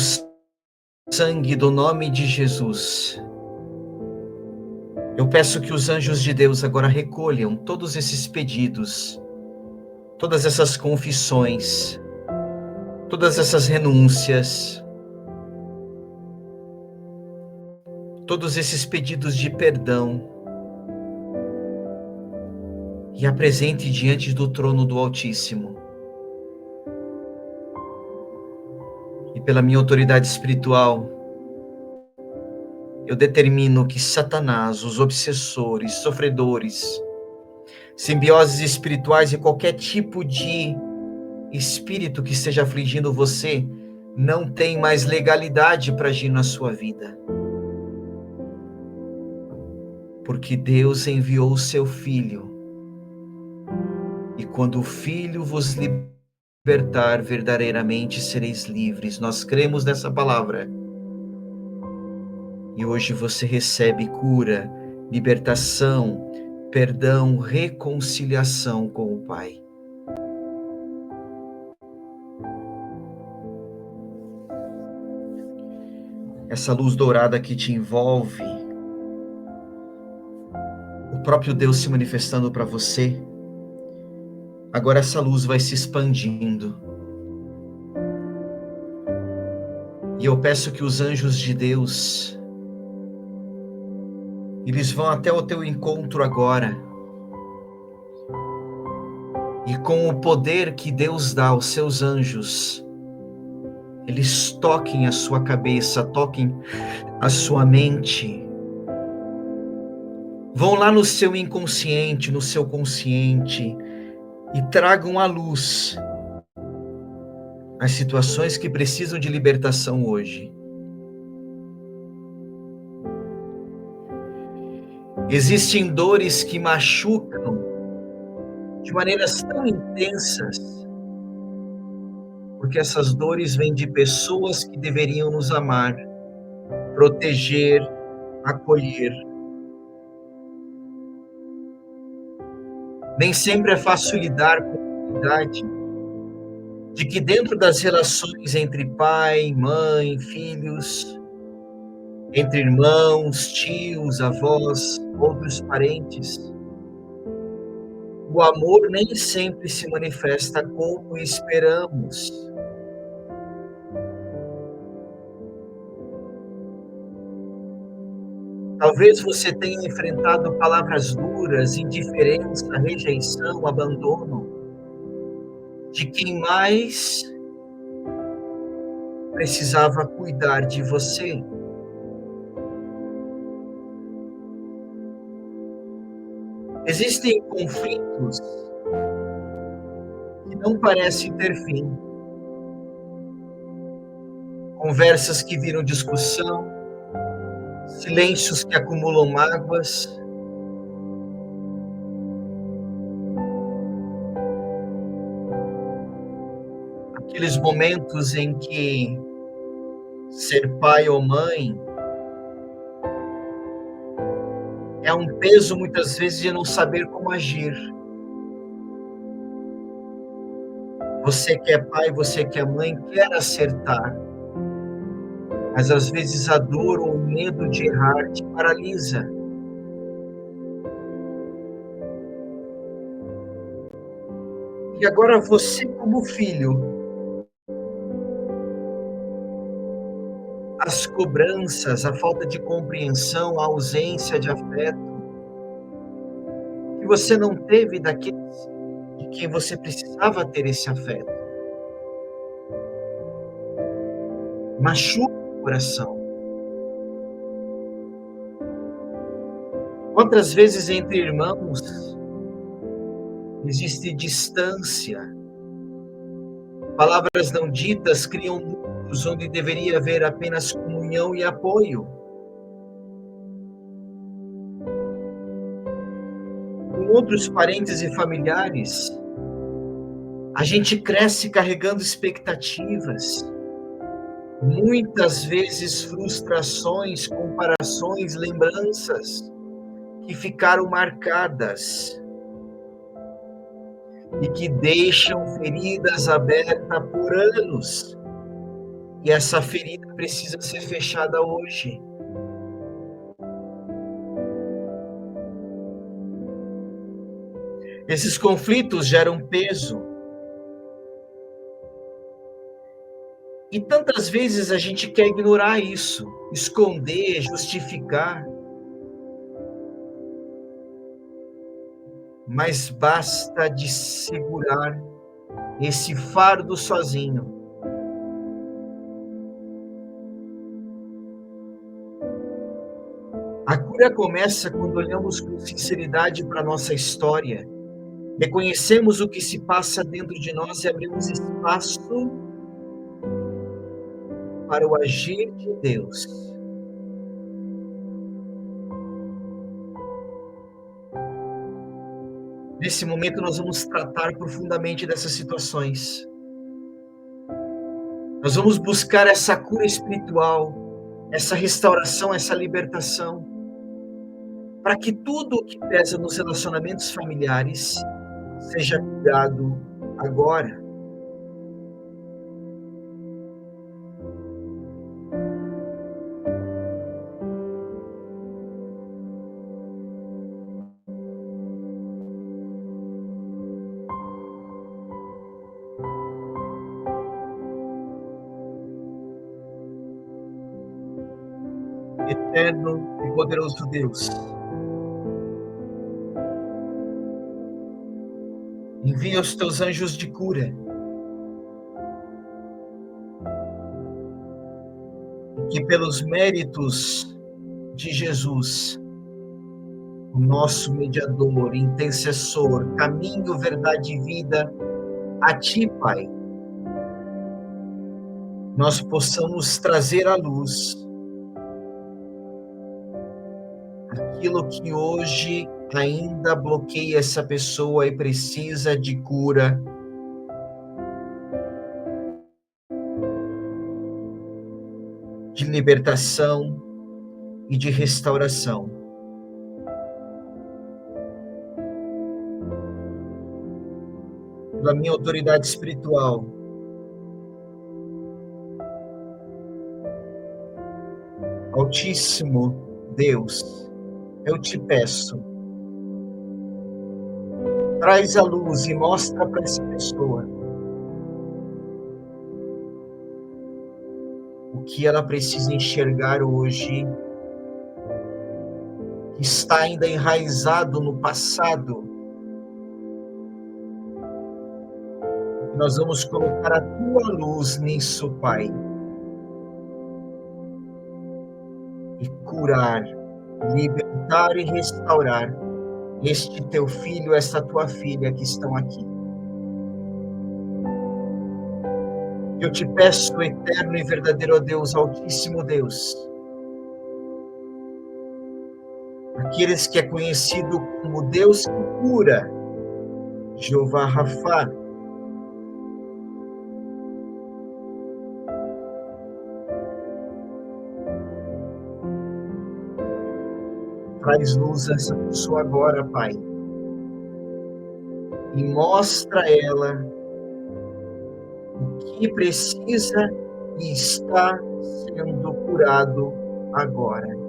sangue do nome de Jesus, eu peço que os anjos de Deus agora recolham todos esses pedidos, todas essas confissões, todas essas renúncias, todos esses pedidos de perdão, e apresente diante do trono do Altíssimo. E pela minha autoridade espiritual, eu determino que Satanás, os obsessores, sofredores, simbioses espirituais e qualquer tipo de espírito que esteja afligindo você, não tem mais legalidade para agir na sua vida. Porque Deus enviou o seu Filho. E quando o Filho vos libertar, verdadeiramente sereis livres. Nós cremos nessa palavra. E hoje você recebe cura, libertação, perdão, reconciliação com o Pai. Essa luz dourada que te envolve, o próprio Deus se manifestando para você, agora essa luz vai se expandindo. E eu peço que os anjos de Deus, eles vão até o teu encontro agora. E com o poder que Deus dá aos seus anjos, eles toquem a sua cabeça, toquem a sua mente. Vão lá no seu inconsciente, no seu consciente, e tragam à luz as situações que precisam de libertação hoje. Existem dores que machucam de maneiras tão intensas, porque essas dores vêm de pessoas que deveriam nos amar, proteger, acolher. Nem sempre é fácil lidar com a realidade de que dentro das relações entre pai, mãe, filhos, entre irmãos, tios, avós, outros parentes, o amor nem sempre se manifesta como esperamos. Talvez você tenha enfrentado palavras duras, indiferença, rejeição, abandono, de quem mais precisava cuidar de você. Existem conflitos que não parecem ter fim. Conversas que viram discussão, silêncios que acumulam mágoas. Aqueles momentos em que ser pai ou mãe é um peso, muitas vezes, de não saber como agir. Você que é pai, você que é mãe, quer acertar, mas às vezes a dor ou o medo de errar te paralisa. E agora você, como filho, as cobranças, a falta de compreensão, a ausência de afeto que você não teve daqueles de quem você precisava ter esse afeto, machuca o coração. Quantas vezes entre irmãos existe distância, palavras não ditas criam mundos onde deveria haver apenas comunhão e apoio. Com outros parentes e familiares, a gente cresce carregando expectativas, muitas vezes frustrações, comparações, lembranças que ficaram marcadas. e que deixam feridas abertas por anos. E essa ferida precisa ser fechada hoje. Esses conflitos geram peso. E tantas vezes a gente quer ignorar isso, esconder, justificar. Mas basta de segurar esse fardo sozinho. A cura começa quando olhamos com sinceridade para a nossa história, reconhecemos o que se passa dentro de nós e abrimos espaço para o agir de Deus. Nesse momento, nós vamos tratar profundamente dessas situações. Nós vamos buscar essa cura espiritual, essa restauração, essa libertação, para que tudo o que pesa nos relacionamentos familiares seja curado agora. Eterno e poderoso Deus, envia os teus anjos de cura, que pelos méritos de Jesus, o nosso mediador, intercessor, caminho, verdade e vida, a Ti, Pai, nós possamos trazer à luz aquilo que hoje ainda bloqueia essa pessoa e precisa de cura, de libertação e de restauração. Pela minha autoridade espiritual, Altíssimo Deus, eu te peço, traz a luz e mostra para essa pessoa o que ela precisa enxergar hoje, que está ainda enraizado no passado. Nós vamos colocar a tua luz nisso, Pai, e curar, libertar e restaurar este teu filho, esta tua filha que estão aqui. Eu te peço, eterno e verdadeiro Deus, Altíssimo Deus, aqueles que é conhecido como Deus que cura, Jeová Rafa, traz luz a essa pessoa agora, Pai, e mostra a ela o que precisa e está sendo curado agora.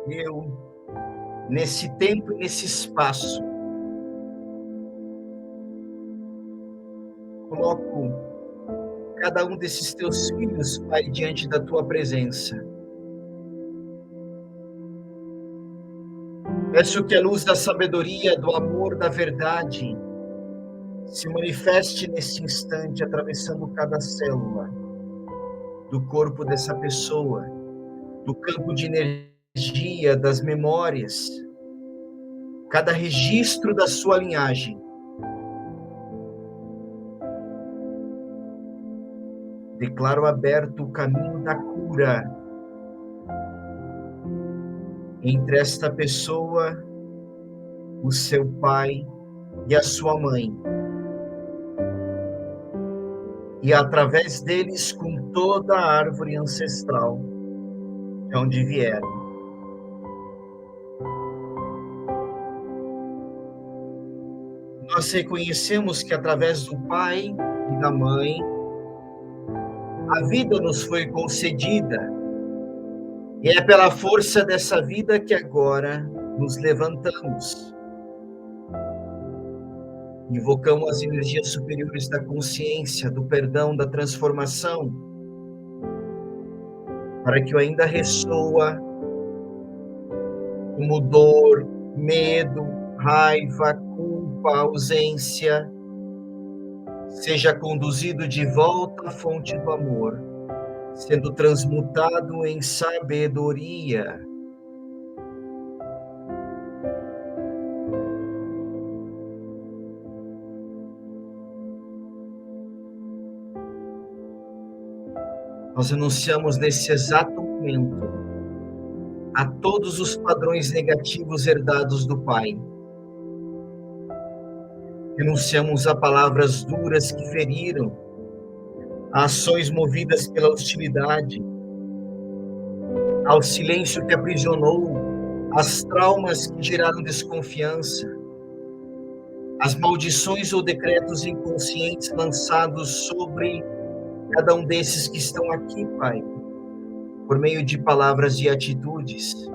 Eu, nesse tempo e nesse espaço, coloco cada um desses teus filhos, Pai, diante da tua presença. Peço que a luz da sabedoria, do amor, da verdade, se manifeste nesse instante, atravessando cada célula do corpo dessa pessoa, do campo de energia, das memórias, cada registro da sua linhagem. Declaro aberto o caminho da cura entre esta pessoa, o seu pai e a sua mãe. E através deles com toda a árvore ancestral de onde vieram. Nós reconhecemos que através do pai e da mãe, a vida nos foi concedida. E é pela força dessa vida que agora nos levantamos. Invocamos as energias superiores da consciência, do perdão, da transformação, para que o ainda ressoa como dor, medo, raiva, culpa, ausência, seja conduzido de volta à fonte do amor, sendo transmutado em sabedoria. Nós renunciamos nesse exato momento a todos os padrões negativos herdados do Pai. Renunciamos a palavras duras que feriram, a ações movidas pela hostilidade, ao silêncio que aprisionou, às traumas que geraram desconfiança, às maldições ou decretos inconscientes lançados sobre cada um desses que estão aqui, Pai, por meio de palavras e atitudes.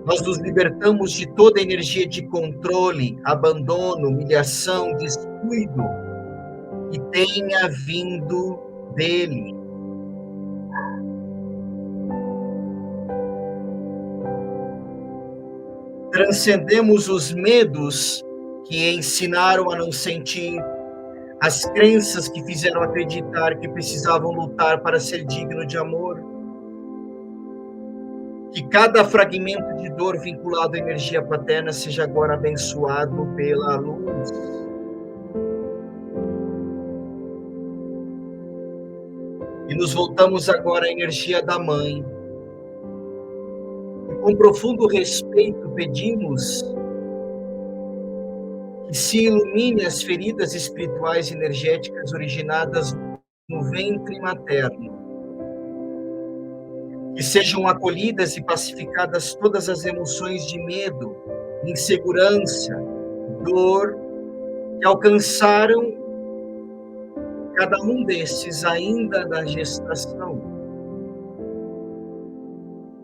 Nós nos libertamos de toda energia de controle, abandono, humilhação, descuido que tenha vindo dele. Transcendemos os medos que ensinaram a não sentir, as crenças que fizeram acreditar que precisavam lutar para ser digno de amor. Que cada fragmento de dor vinculado à energia paterna seja agora abençoado pela luz. E nos voltamos agora à energia da mãe. E com profundo respeito pedimos que se ilumine as feridas espirituais e energéticas originadas no ventre materno. Que sejam acolhidas e pacificadas todas as emoções de medo, insegurança, dor, que alcançaram cada um desses ainda na gestação.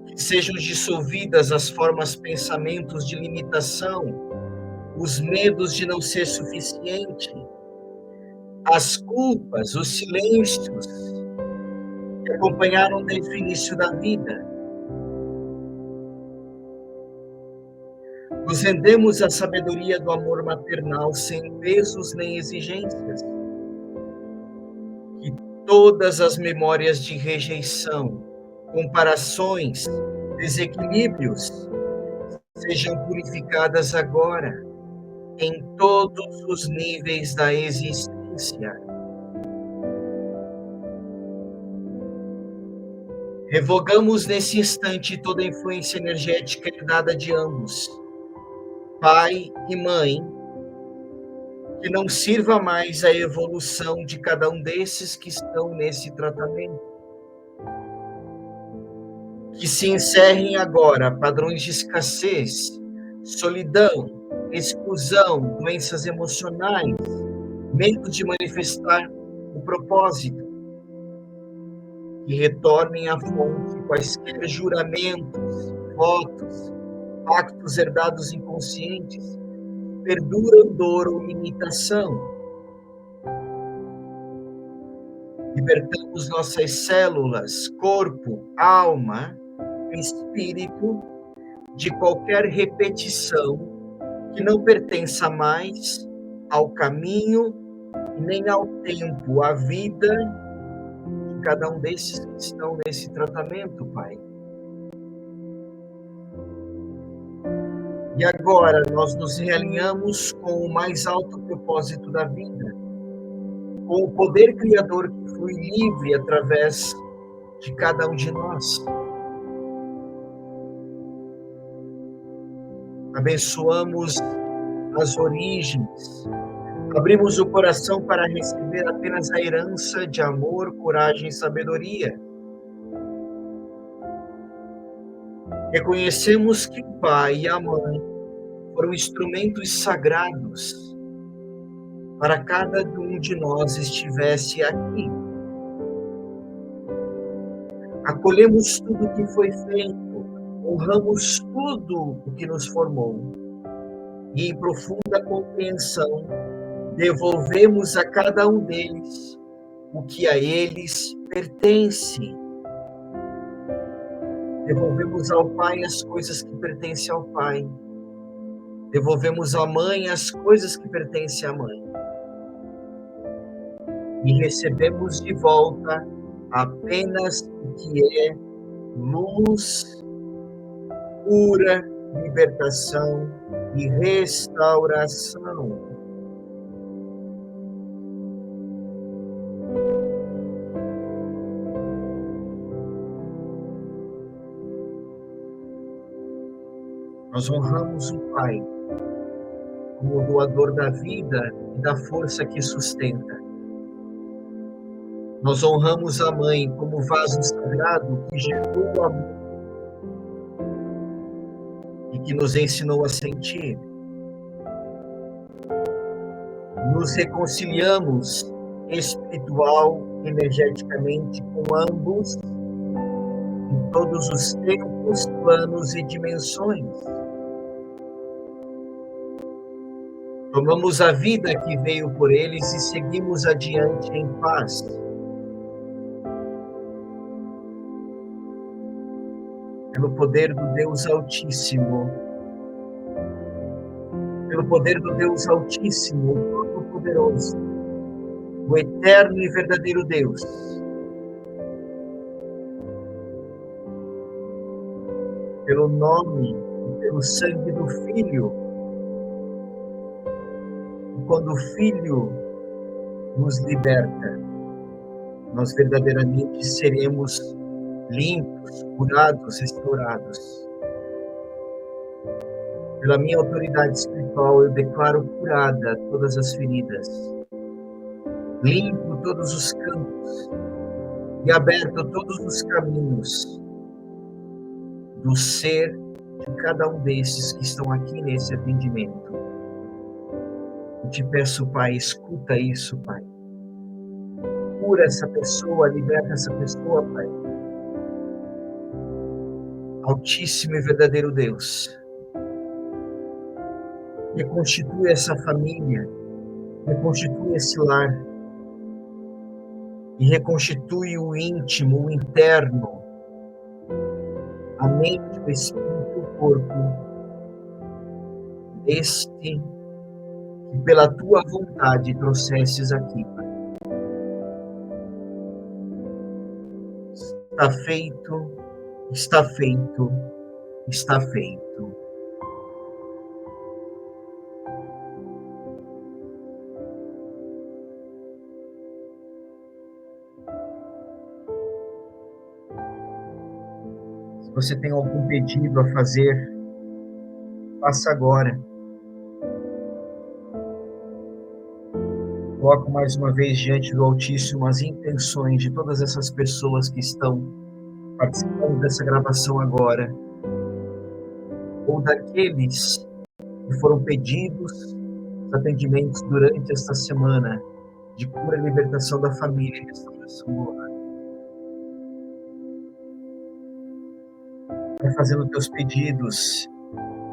Que sejam dissolvidas as formas, pensamentos de limitação, os medos de não ser suficiente, as culpas, os silêncios que acompanharam desde o início da vida. Nos rendemos à sabedoria do amor maternal sem pesos nem exigências. Que todas as memórias de rejeição, comparações, desequilíbrios sejam purificadas agora, em todos os níveis da existência. Revogamos nesse instante toda a influência energética herdada de ambos, pai e mãe, que não sirva mais a evolução de cada um desses que estão nesse tratamento. Que se encerrem agora padrões de escassez, solidão, exclusão, doenças emocionais, medo de manifestar o propósito. que retornem à fonte quaisquer juramentos, votos, pactos herdados inconscientes, que perduram dor ou limitação. Libertamos nossas células, corpo, alma, espírito, de qualquer repetição que não pertença mais ao caminho e nem ao tempo, à vida de cada um desses que estão nesse tratamento, Pai. E agora nós nos realinhamos com o mais alto propósito da vida, com o poder criador que flui livre através de cada um de nós. Abençoamos as origens, abrimos o coração para receber apenas a herança de amor, coragem e sabedoria. Reconhecemos que o pai e a mãe foram instrumentos sagrados para cada um de nós estivesse aqui. Acolhemos tudo o que foi feito, honramos tudo o que nos formou e, em profunda compreensão, devolvemos a cada um deles o que a eles pertence. Devolvemos ao pai as coisas que pertencem ao pai. Devolvemos à mãe as coisas que pertencem à mãe. E recebemos de volta apenas o que é luz, cura, libertação e restauração. Nós honramos o Pai como o doador da vida e da força que sustenta. Nós honramos a Mãe como vaso sagrado que gerou o amor e que nos ensinou a sentir. Nos reconciliamos espiritual, energeticamente com ambos, em todos os tempos, planos e dimensões. Tomamos a vida que veio por eles e seguimos adiante em paz. Pelo poder do Deus Altíssimo, pelo poder do Deus Altíssimo, o Todo-Poderoso, o eterno e verdadeiro Deus, pelo nome e pelo sangue do Filho, e quando o Filho nos liberta, nós verdadeiramente seremos limpos, curados, restaurados. Pela minha autoridade espiritual, eu declaro curada todas as feridas, limpo todos os campos e aberto todos os caminhos do ser de cada um desses que estão aqui nesse atendimento. Eu te peço, Pai, escuta isso, Pai. Cura essa pessoa, liberta essa pessoa, Pai. Altíssimo e verdadeiro Deus, reconstitui essa família, reconstitui esse lar, e reconstitui o íntimo, o interno, a mente, o espírito, o corpo, deste que pela tua vontade trouxesses aqui, Pai. Está feito, está feito, está feito. Se você tem algum pedido a fazer, faça agora. Coloco mais uma vez diante do Altíssimo as intenções de todas essas pessoas que estão participando dessa gravação agora, ou daqueles que foram pedidos os atendimentos durante esta semana de cura e libertação da família e restauração do lar. Vai fazendo teus pedidos,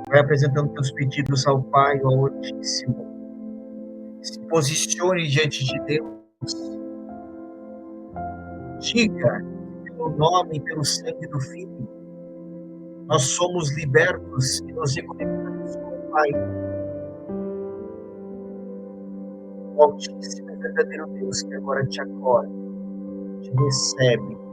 vai apresentando teus pedidos ao Pai, ao Altíssimo. Se posicione diante de Deus. Diga que pelo nome e pelo sangue do Filho, nós somos libertos e nos reconectamos com o Pai. O Altíssimo e verdadeiro Deus que agora te acolhe, te recebe.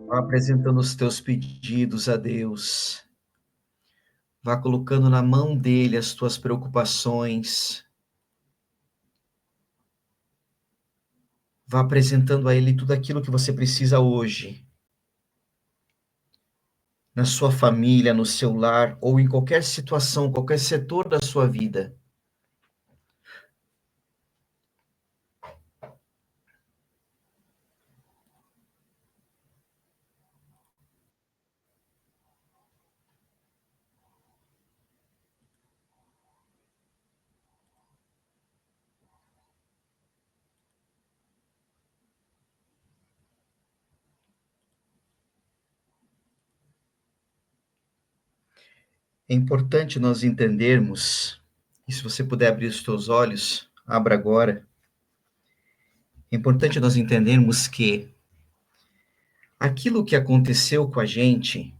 Vá apresentando os teus pedidos a Deus. Vá colocando na mão dele as tuas preocupações. Vá apresentando a ele tudo aquilo que você precisa hoje. Na sua família, no seu lar, ou em qualquer situação, qualquer setor da sua vida. É importante nós entendermos, e se você puder abrir os teus olhos, abra agora. É importante nós entendermos que aquilo que aconteceu com a gente,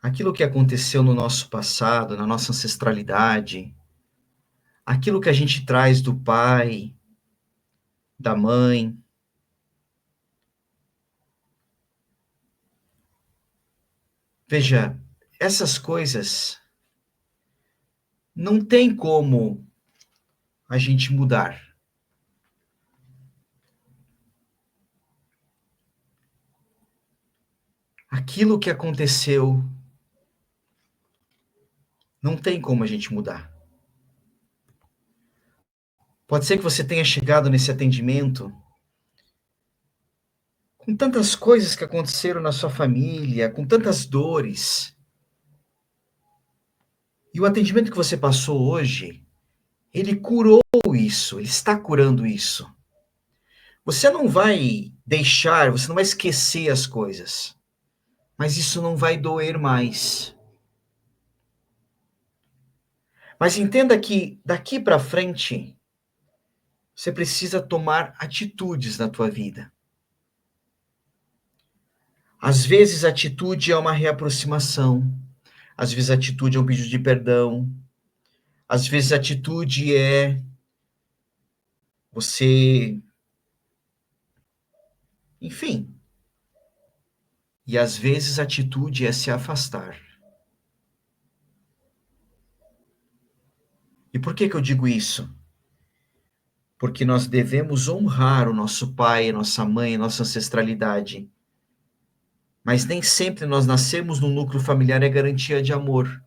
aquilo que aconteceu no nosso passado, na nossa ancestralidade, aquilo que a gente traz do pai, da mãe, veja, essas coisas não tem como a gente mudar. Aquilo que aconteceu não tem como a gente mudar. Pode ser que você tenha chegado nesse atendimento com tantas coisas que aconteceram na sua família, com tantas dores. E o atendimento que você passou hoje, ele curou isso, ele está curando isso. Você não vai deixar, você não vai esquecer as coisas, mas isso não vai doer mais. Mas entenda que daqui para frente, você precisa tomar atitudes na tua vida. Às vezes a atitude é uma reaproximação, às vezes a atitude é um pedido de perdão, às vezes a atitude é você, enfim. E às vezes a atitude é se afastar. E por que eu digo isso? Porque nós devemos honrar o nosso pai, a nossa mãe, a nossa ancestralidade. Mas nem sempre nós nascemos num núcleo familiar é garantia de amor.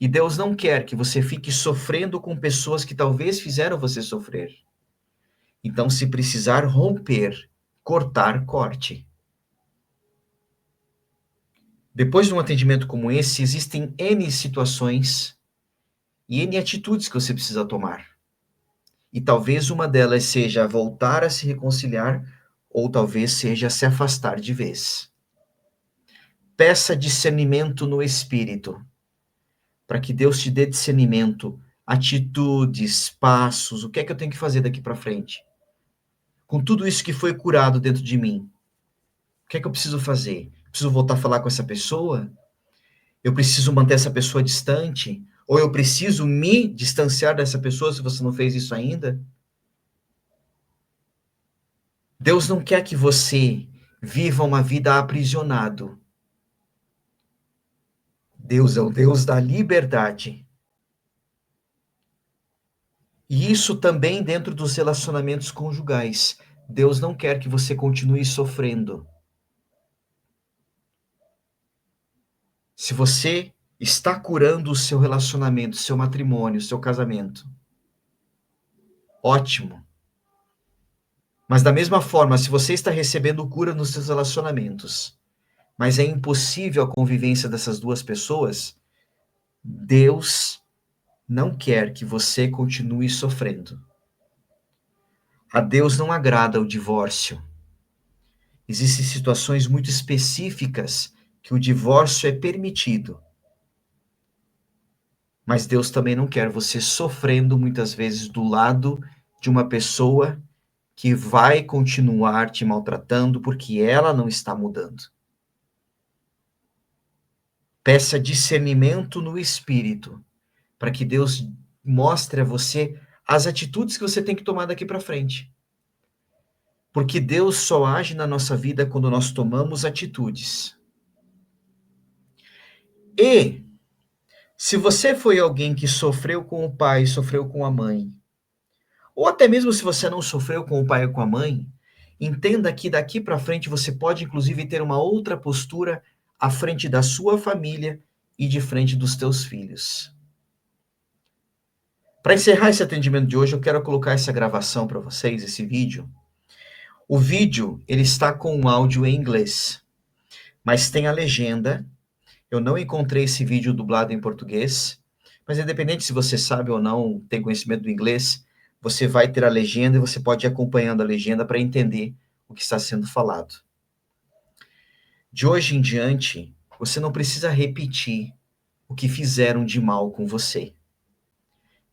E Deus não quer que você fique sofrendo com pessoas que talvez fizeram você sofrer. Então, se precisar romper, cortar, corte. Depois de um atendimento como esse, existem N situações e N atitudes que você precisa tomar. E talvez uma delas seja voltar a se reconciliar, ou talvez seja se afastar de vez. Peça discernimento no Espírito, para que Deus te dê discernimento, atitudes, passos, o que é que eu tenho que fazer daqui para frente? Com tudo isso que foi curado dentro de mim, o que é que eu preciso fazer? Preciso voltar a falar com essa pessoa? Eu preciso manter essa pessoa distante? Ou eu preciso me distanciar dessa pessoa se você não fez isso ainda? Deus não quer que você viva uma vida aprisionado. Deus é o Deus da liberdade. E isso também dentro dos relacionamentos conjugais. Deus não quer que você continue sofrendo. Se você está curando o seu relacionamento, o seu matrimônio, o seu casamento, ótimo. Mas da mesma forma, se você está recebendo cura nos seus relacionamentos, mas é impossível a convivência dessas duas pessoas, Deus não quer que você continue sofrendo. A Deus não agrada o divórcio. Existem situações muito específicas que o divórcio é permitido. Mas Deus também não quer você sofrendo muitas vezes do lado de uma pessoa que vai continuar te maltratando porque ela não está mudando. Peça discernimento no espírito, para que Deus mostre a você as atitudes que você tem que tomar daqui para frente. Porque Deus só age na nossa vida quando nós tomamos atitudes. E se você foi alguém que sofreu com o pai, sofreu com a mãe, ou até mesmo se você não sofreu com o pai ou com a mãe, entenda que daqui para frente você pode inclusive ter uma outra postura à frente da sua família e de frente dos teus filhos. Para encerrar esse atendimento de hoje, eu quero colocar essa gravação para vocês, esse vídeo. O vídeo, ele está com um áudio em inglês, mas tem a legenda. Eu não encontrei esse vídeo dublado em português, mas independente se você sabe ou não, tem conhecimento do inglês, você vai ter a legenda e você pode ir acompanhando a legenda para entender o que está sendo falado. De hoje em diante, você não precisa repetir o que fizeram de mal com você.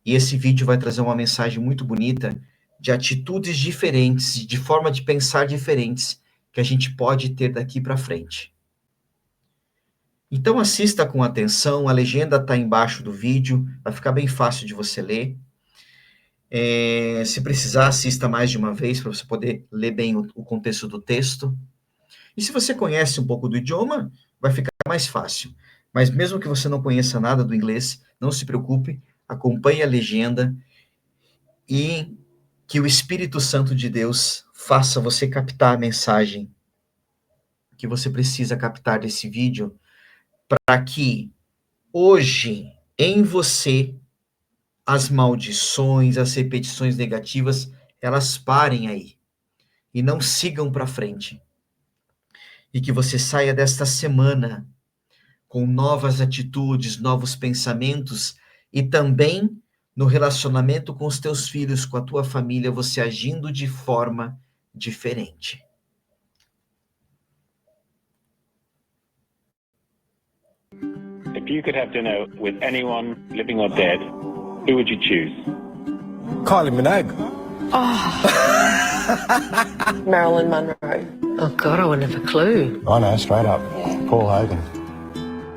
E esse vídeo vai trazer uma mensagem muito bonita de atitudes diferentes, de forma de pensar diferentes, que a gente pode ter daqui para frente. Então assista com atenção, a legenda está embaixo do vídeo, vai ficar bem fácil de você ler. Se precisar, assista mais de uma vez para você poder ler bem o contexto do texto. E se você conhece um pouco do idioma, vai ficar mais fácil. Mas mesmo que você não conheça nada do inglês, não se preocupe, acompanhe a legenda e que o Espírito Santo de Deus faça você captar a mensagem que você precisa captar desse vídeo, para que hoje, em você, as maldições, as repetições negativas, elas parem aí e não sigam para frente. E que você saia desta semana com novas atitudes, novos pensamentos e também no relacionamento com os teus filhos, com a tua família, você agindo de forma diferente. If you could have dinner with anyone, living or dead, who would you choose? Kylie Minogue. Marilyn Monroe. Oh, God, I wouldn't have a clue. I know, straight up. Paul Hogan.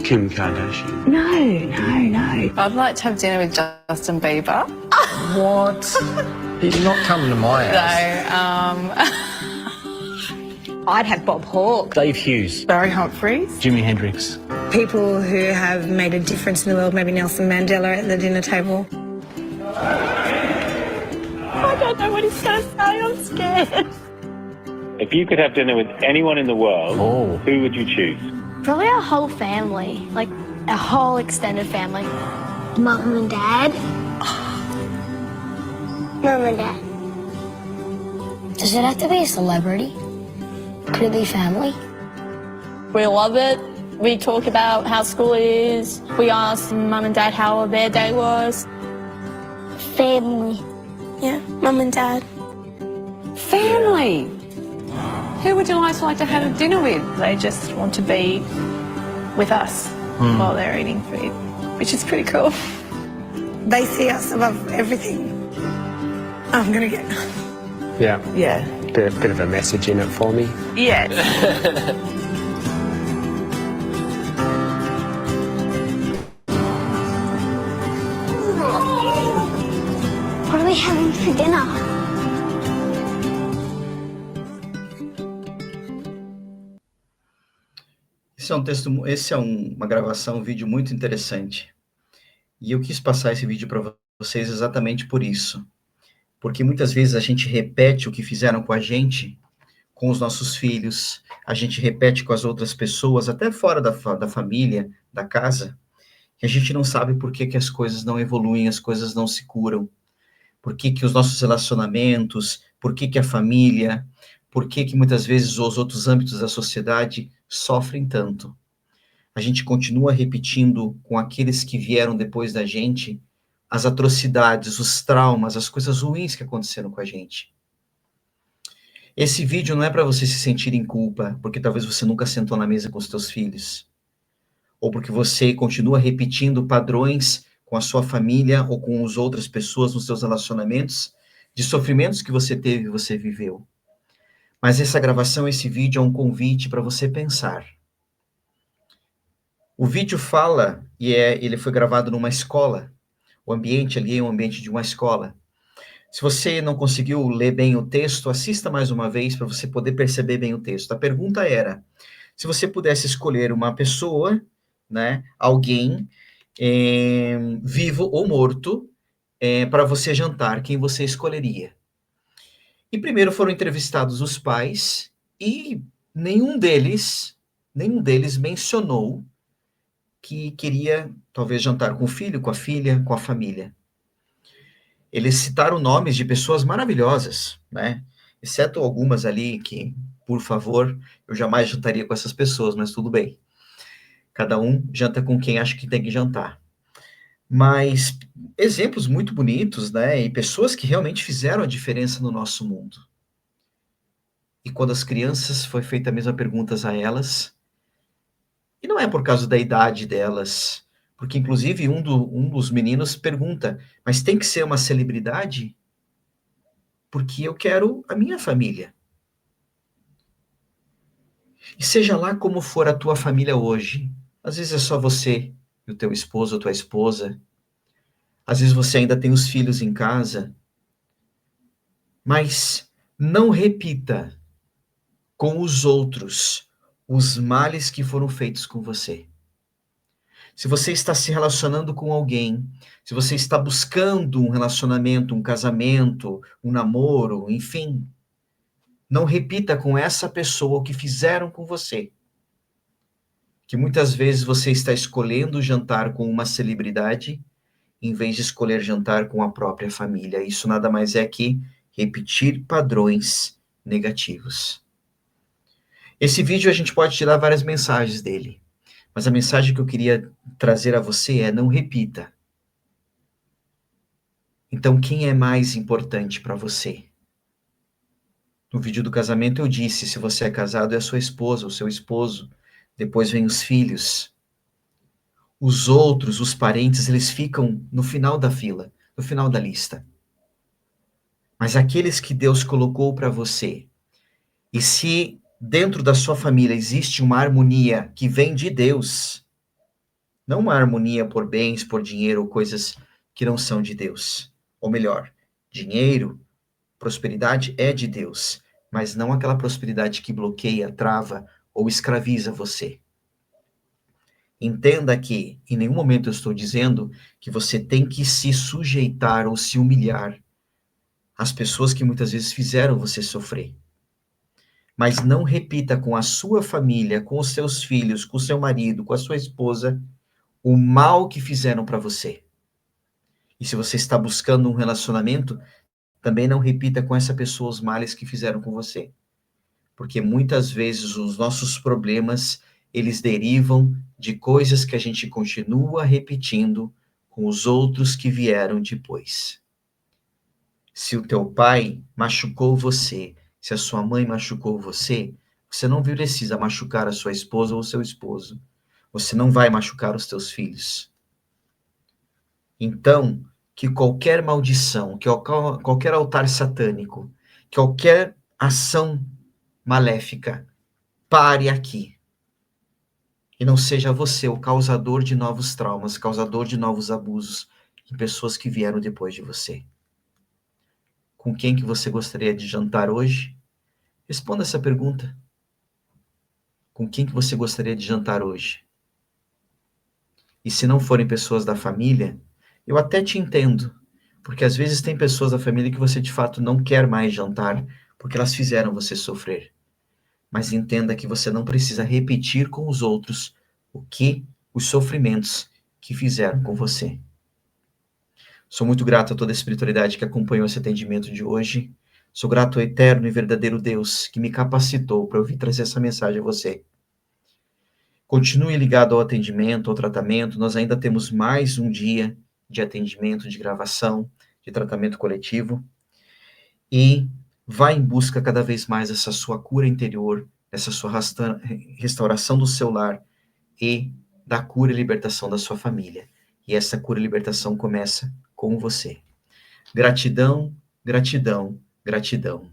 Kim Kardashian. No. I'd like to have dinner with Justin Bieber. What? He's not coming to my house. I'd have Bob Hawke. Dave Hughes. Barry Humphries. Jimi Hendrix. People who have made a difference in the world, maybe Nelson Mandela at the dinner table. I don't know what he's going to say, I'm scared. If you could have dinner with anyone in the world, who would you choose? Probably our whole family, like our whole extended family. Mum and Dad. Mum and Dad. Does it have to be a celebrity? Could it be family? We love it. We talk about how school is. We ask Mum and Dad how their day was. Family. Yeah, Mum and Dad. Family. Who would you like to have a dinner with? They just want to be with us while they're eating food, which is pretty cool. They see us above everything. I'm gonna get... Yeah. Yeah. Bit of a message in it for me. Yes. What are we having for dinner? Esse é uma gravação, um vídeo muito interessante. E eu quis passar esse vídeo para vocês exatamente por isso. Porque muitas vezes a gente repete o que fizeram com a gente, com os nossos filhos, a gente repete com as outras pessoas, até fora da família, da casa, e a gente não sabe por que as coisas não evoluem, as coisas não se curam. Por que os nossos relacionamentos por que a família, por que muitas vezes os outros âmbitos da sociedade sofrem tanto. A gente continua repetindo com aqueles que vieram depois da gente as atrocidades, os traumas, as coisas ruins que aconteceram com a gente. Esse vídeo não é para você se sentir em culpa, porque talvez você nunca sentou na mesa com os seus filhos, ou porque você continua repetindo padrões com a sua família ou com as outras pessoas nos seus relacionamentos, de sofrimentos que você teve e você viveu. Mas essa gravação, esse vídeo é um convite para você pensar. O vídeo fala, ele foi gravado numa escola, o ambiente ali é um ambiente de uma escola. Se você não conseguiu ler bem o texto, assista mais uma vez para você poder perceber bem o texto. A pergunta era, se você pudesse escolher uma pessoa, né, alguém, vivo ou morto, para você jantar, quem você escolheria? E primeiro foram entrevistados os pais e nenhum deles mencionou que queria talvez jantar com o filho, com a filha, com a família. Eles citaram nomes de pessoas maravilhosas, né? Exceto algumas ali que, por favor, eu jamais jantaria com essas pessoas, mas tudo bem. Cada um janta com quem acha que tem que jantar. Mas exemplos muito bonitos, né? E pessoas que realmente fizeram a diferença no nosso mundo. E quando as crianças foi feita a mesma pergunta a elas, e não é por causa da idade delas, porque inclusive um dos meninos pergunta, mas tem que ser uma celebridade? Porque eu quero a minha família. E seja lá como for a tua família hoje, às vezes é só você e o teu esposo ou tua esposa, às vezes você ainda tem os filhos em casa, mas não repita com os outros os males que foram feitos com você. Se você está se relacionando com alguém, se você está buscando um relacionamento, um casamento, um namoro, enfim, não repita com essa pessoa o que fizeram com você. Que muitas vezes você está escolhendo jantar com uma celebridade, em vez de escolher jantar com a própria família. Isso nada mais é que repetir padrões negativos. Esse vídeo a gente pode tirar várias mensagens dele. Mas a mensagem que eu queria trazer a você é: não repita. Então, quem é mais importante para você? No vídeo do casamento eu disse, se você é casado, é a sua esposa, o seu esposo. Depois vem os filhos. Os outros, os parentes, eles ficam no final da fila, no final da lista. Mas aqueles que Deus colocou para você, e se dentro da sua família existe uma harmonia que vem de Deus, não uma harmonia por bens, por dinheiro ou coisas que não são de Deus. Ou melhor, dinheiro, prosperidade é de Deus, mas não aquela prosperidade que bloqueia, trava ou escraviza você. Entenda que em nenhum momento eu estou dizendo que você tem que se sujeitar ou se humilhar às pessoas que muitas vezes fizeram você sofrer. Mas não repita com a sua família, com os seus filhos, com o seu marido, com a sua esposa, o mal que fizeram para você. E se você está buscando um relacionamento, também não repita com essa pessoa os males que fizeram com você. Porque muitas vezes os nossos problemas, eles derivam de coisas que a gente continua repetindo com os outros que vieram depois. Se o teu pai machucou você, se a sua mãe machucou você, você não precisa machucar a sua esposa ou o seu esposo. Você não vai machucar os teus filhos. Então, que qualquer maldição, que qualquer altar satânico, que qualquer ação maléfica, pare aqui. E não seja você o causador de novos traumas, causador de novos abusos em pessoas que vieram depois de você. Com quem que você gostaria de jantar hoje? Responda essa pergunta. Com quem que você gostaria de jantar hoje? E se não forem pessoas da família, eu até te entendo, porque às vezes tem pessoas da família que você de fato não quer mais jantar, porque elas fizeram você sofrer. Mas entenda que você não precisa repetir com os outros os sofrimentos que fizeram com você. Sou muito grato a toda a espiritualidade que acompanhou esse atendimento de hoje. Sou grato ao eterno e verdadeiro Deus que me capacitou para eu vir trazer essa mensagem a você. Continue ligado ao atendimento, ao tratamento. Nós ainda temos mais um dia de atendimento, de gravação, de tratamento coletivo. E vá em busca cada vez mais dessa sua cura interior, dessa sua restauração do seu lar e da cura e libertação da sua família. E essa cura e libertação começa com você. Gratidão, gratidão, gratidão.